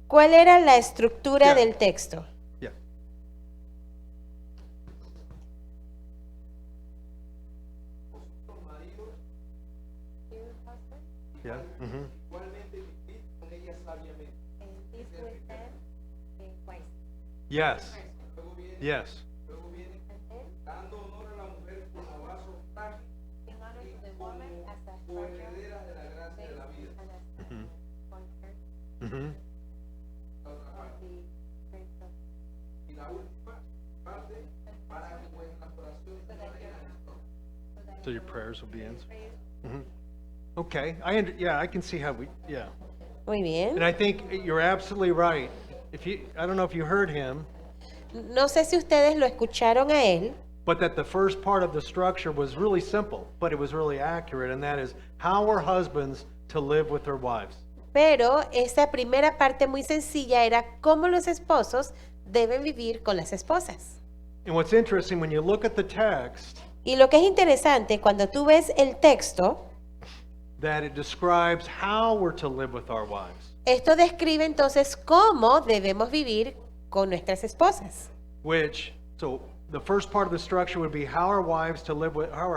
¿Cuál era la estructura
Ya.
del texto?
Yeah. Yeah. Mm-hmm. Yes. Yes. Mm-hmm. So your prayers will be answered. Mhm. Okay, I can see how yeah.
Muy bien.
And I think you're absolutely right. I don't know if you heard him,
No sé si ustedes lo escucharon a él,
but that the first part of the structure was really simple, but it was really accurate, and that is how are husbands to live with their wives.
pero esa primera parte muy sencilla era cómo los esposos deben vivir con las esposas.
And what's interesting when you look at the text,
Y lo que es interesante cuando tú ves el texto,
that it describes how we're to live with our wives,
esto describe entonces cómo debemos vivir con nuestras esposas.
so the first part of the structure would be how are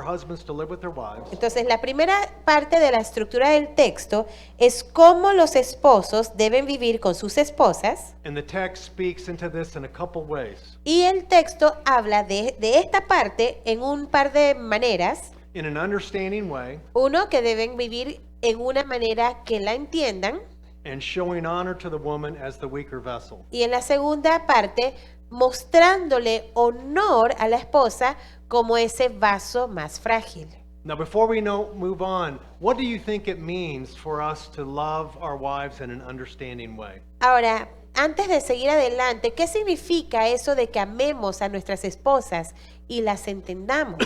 husbands to live with their wives.
Entonces, la primera parte de la estructura del texto es cómo los esposos deben vivir con sus esposas.
And the text speaks into this in a couple ways.
Y el texto habla de esta parte en un par de maneras.
In an understanding way,
Uno, que deben vivir en una manera que la entiendan.
and showing honor to the woman as the weaker vessel.
Y en la segunda parte, mostrándole honor a la esposa como ese vaso más frágil.
Now, before we move on, what do you think it means for us to love our wives in an understanding way?
Ahora, antes de seguir adelante, ¿qué significa eso de que amemos a nuestras esposas y las entendamos?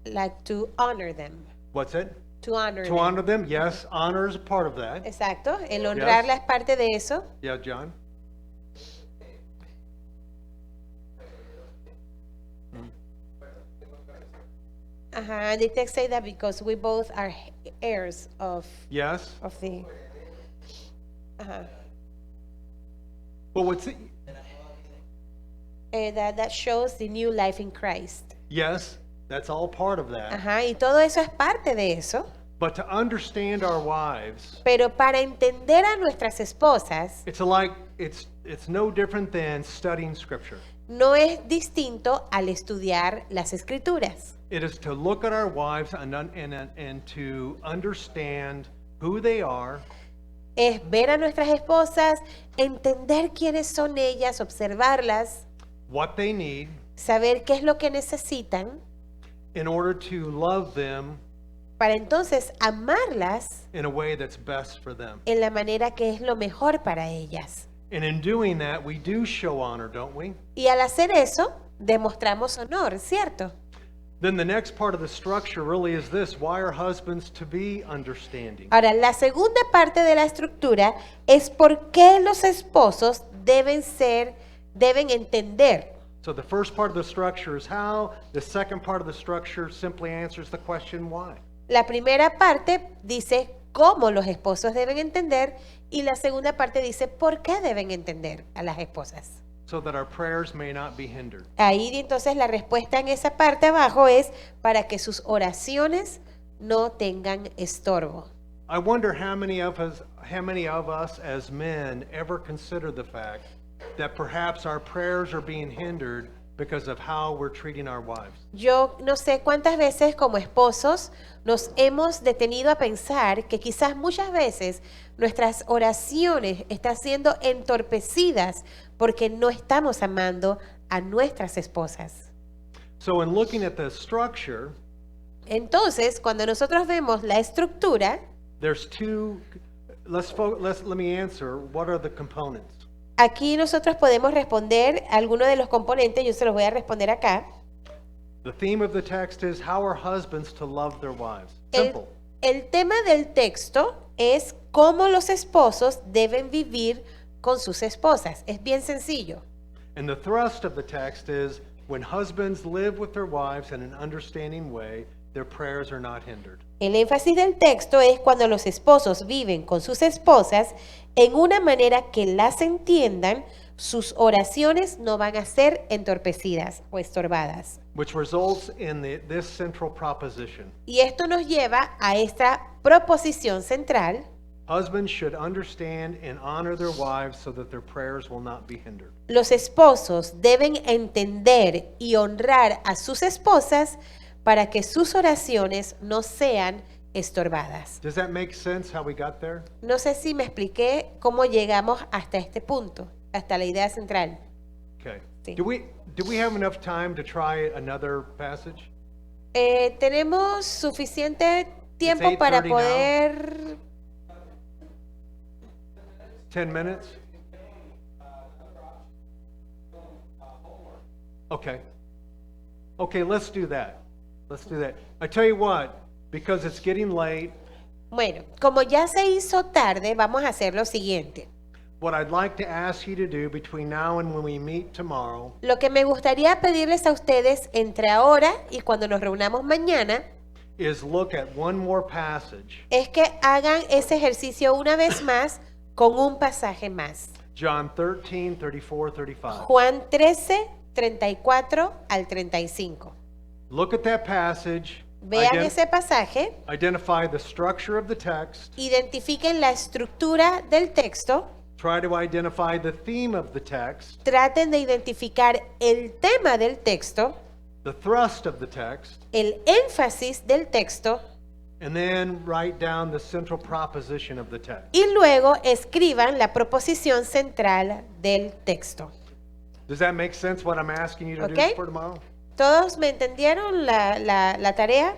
Like to honor them.
What's it?
To honor
To
them.
honor them, yes, honor is a part of that.
Exacto, el honrarla
Yes.
es parte de eso.
Yeah, John?
Ajá, and the text say that because we both are heirs of
Yes.
the. Ajá.
But what's it?
That shows the new life in Christ.
Yes, that's all part of that.
Ajá, y todo eso es parte de eso.
But to understand our wives,
Pero para entender a nuestras esposas,
it's no different than studying scripture.
no es distinto al estudiar las escrituras.
It is to look at our wives and to understand who they are,
Es ver a nuestras esposas, entender quiénes son ellas, observarlas,
what they need,
saber qué es lo que necesitan,
in order to love them
para entonces amarlas
in a way that's best for them.
en la manera que es lo mejor para ellas.
And in doing that, we do show honor, don't we?
Y al hacer eso, demostramos honor, ¿cierto?
Then the next part of the structure really is this: why are husbands to be understanding?
Ahora, la segunda parte de la estructura es por qué los esposos deben entender.
So the first part of the structure is how, the second part of the structure simply answers the question why.
La primera parte dice cómo los esposos deben entender y la segunda parte dice por qué deben entender a las esposas.
So that our prayers may not be hindered.
Ahí entonces la respuesta en esa parte abajo es para que sus oraciones no tengan estorbo.
I wonder how many of us as men ever consider the fact that perhaps our prayers are being hindered because of how we're treating our wives.
Yo no sé cuántas veces como esposos nos hemos detenido a pensar que quizás muchas veces nuestras oraciones están siendo entorpecidas porque no estamos amando a nuestras esposas.
So in looking at the structure,
Entonces, cuando nosotros vemos la estructura,
there's two, let me answer, what are the components?
aquí nosotros podemos responder algunos de los componentes, yo se los voy a responder acá.
The theme of the text is how are husbands to love their wives?
El,
Simple.
el tema del texto es cómo los esposos deben vivir con sus esposas. Es bien sencillo.
And the thrust of the text is when husbands live with their wives in an understanding way, their prayers are not hindered.
El énfasis del texto es cuando los esposos viven con sus esposas en una manera que las entiendan, sus oraciones no van a ser entorpecidas o estorbadas.
Which results in this central proposition.
Y esto nos lleva a esta proposición central.
Husbands should understand and honor their wives so that their prayers will not be hindered.
Los esposos deben entender y honrar a sus esposas para que sus oraciones no sean estorbadas.
Does that make sense how we got there?
No sé si me expliqué cómo llegamos hasta este punto, hasta la idea central.
Okay.
Sí.
Do we have enough time to try another passage?
Tenemos suficiente tiempo
8:30
para
now.
poder...
10 minutes? Okay. Okay, let's do that. Let's do that. I tell you what, because it's getting late,
Bueno, como ya se hizo tarde, vamos a hacer lo siguiente.
what I'd like to ask you to do between now and when we meet tomorrow
Lo que me gustaría pedirles a ustedes entre ahora y cuando nos reunamos mañana
is look at one more passage,
es que hagan ese ejercicio una vez más con un pasaje más.
John 13, 34, 35.
Juan 13, 34 al 35.
Look at that passage,
Vean ese pasaje,
identify the structure of the text,
identifiquen la estructura del texto,
try to identify the theme of the text,
traten de identificar el tema del texto,
the thrust of the text,
el énfasis del texto
and then write down the central proposition of the text.
y luego escriban la proposición central del texto.
Does that make sense what I'm asking you to
Okay.
do for tomorrow?
¿Todos me entendieron la tarea?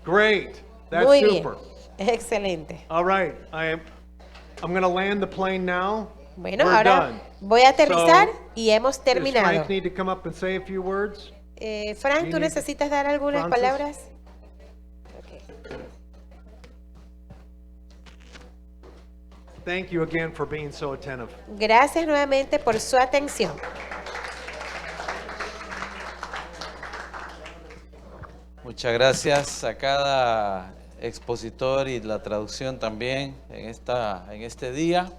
Great. That's
Muy bien.
super.
Excelente.
All right. I'm going to land the plane now.
Bueno,
We're
ahora
done.
voy a aterrizar
So,
y hemos
Does
terminado.
Frank need to come up and say a few words?
Frank,
you
¿tú
need-
necesitas dar algunas
Francis?
palabras? Ok.
Thank you again for being so attentive.
Gracias nuevamente por su atención.
Muchas gracias a cada expositor y la traducción también en este día.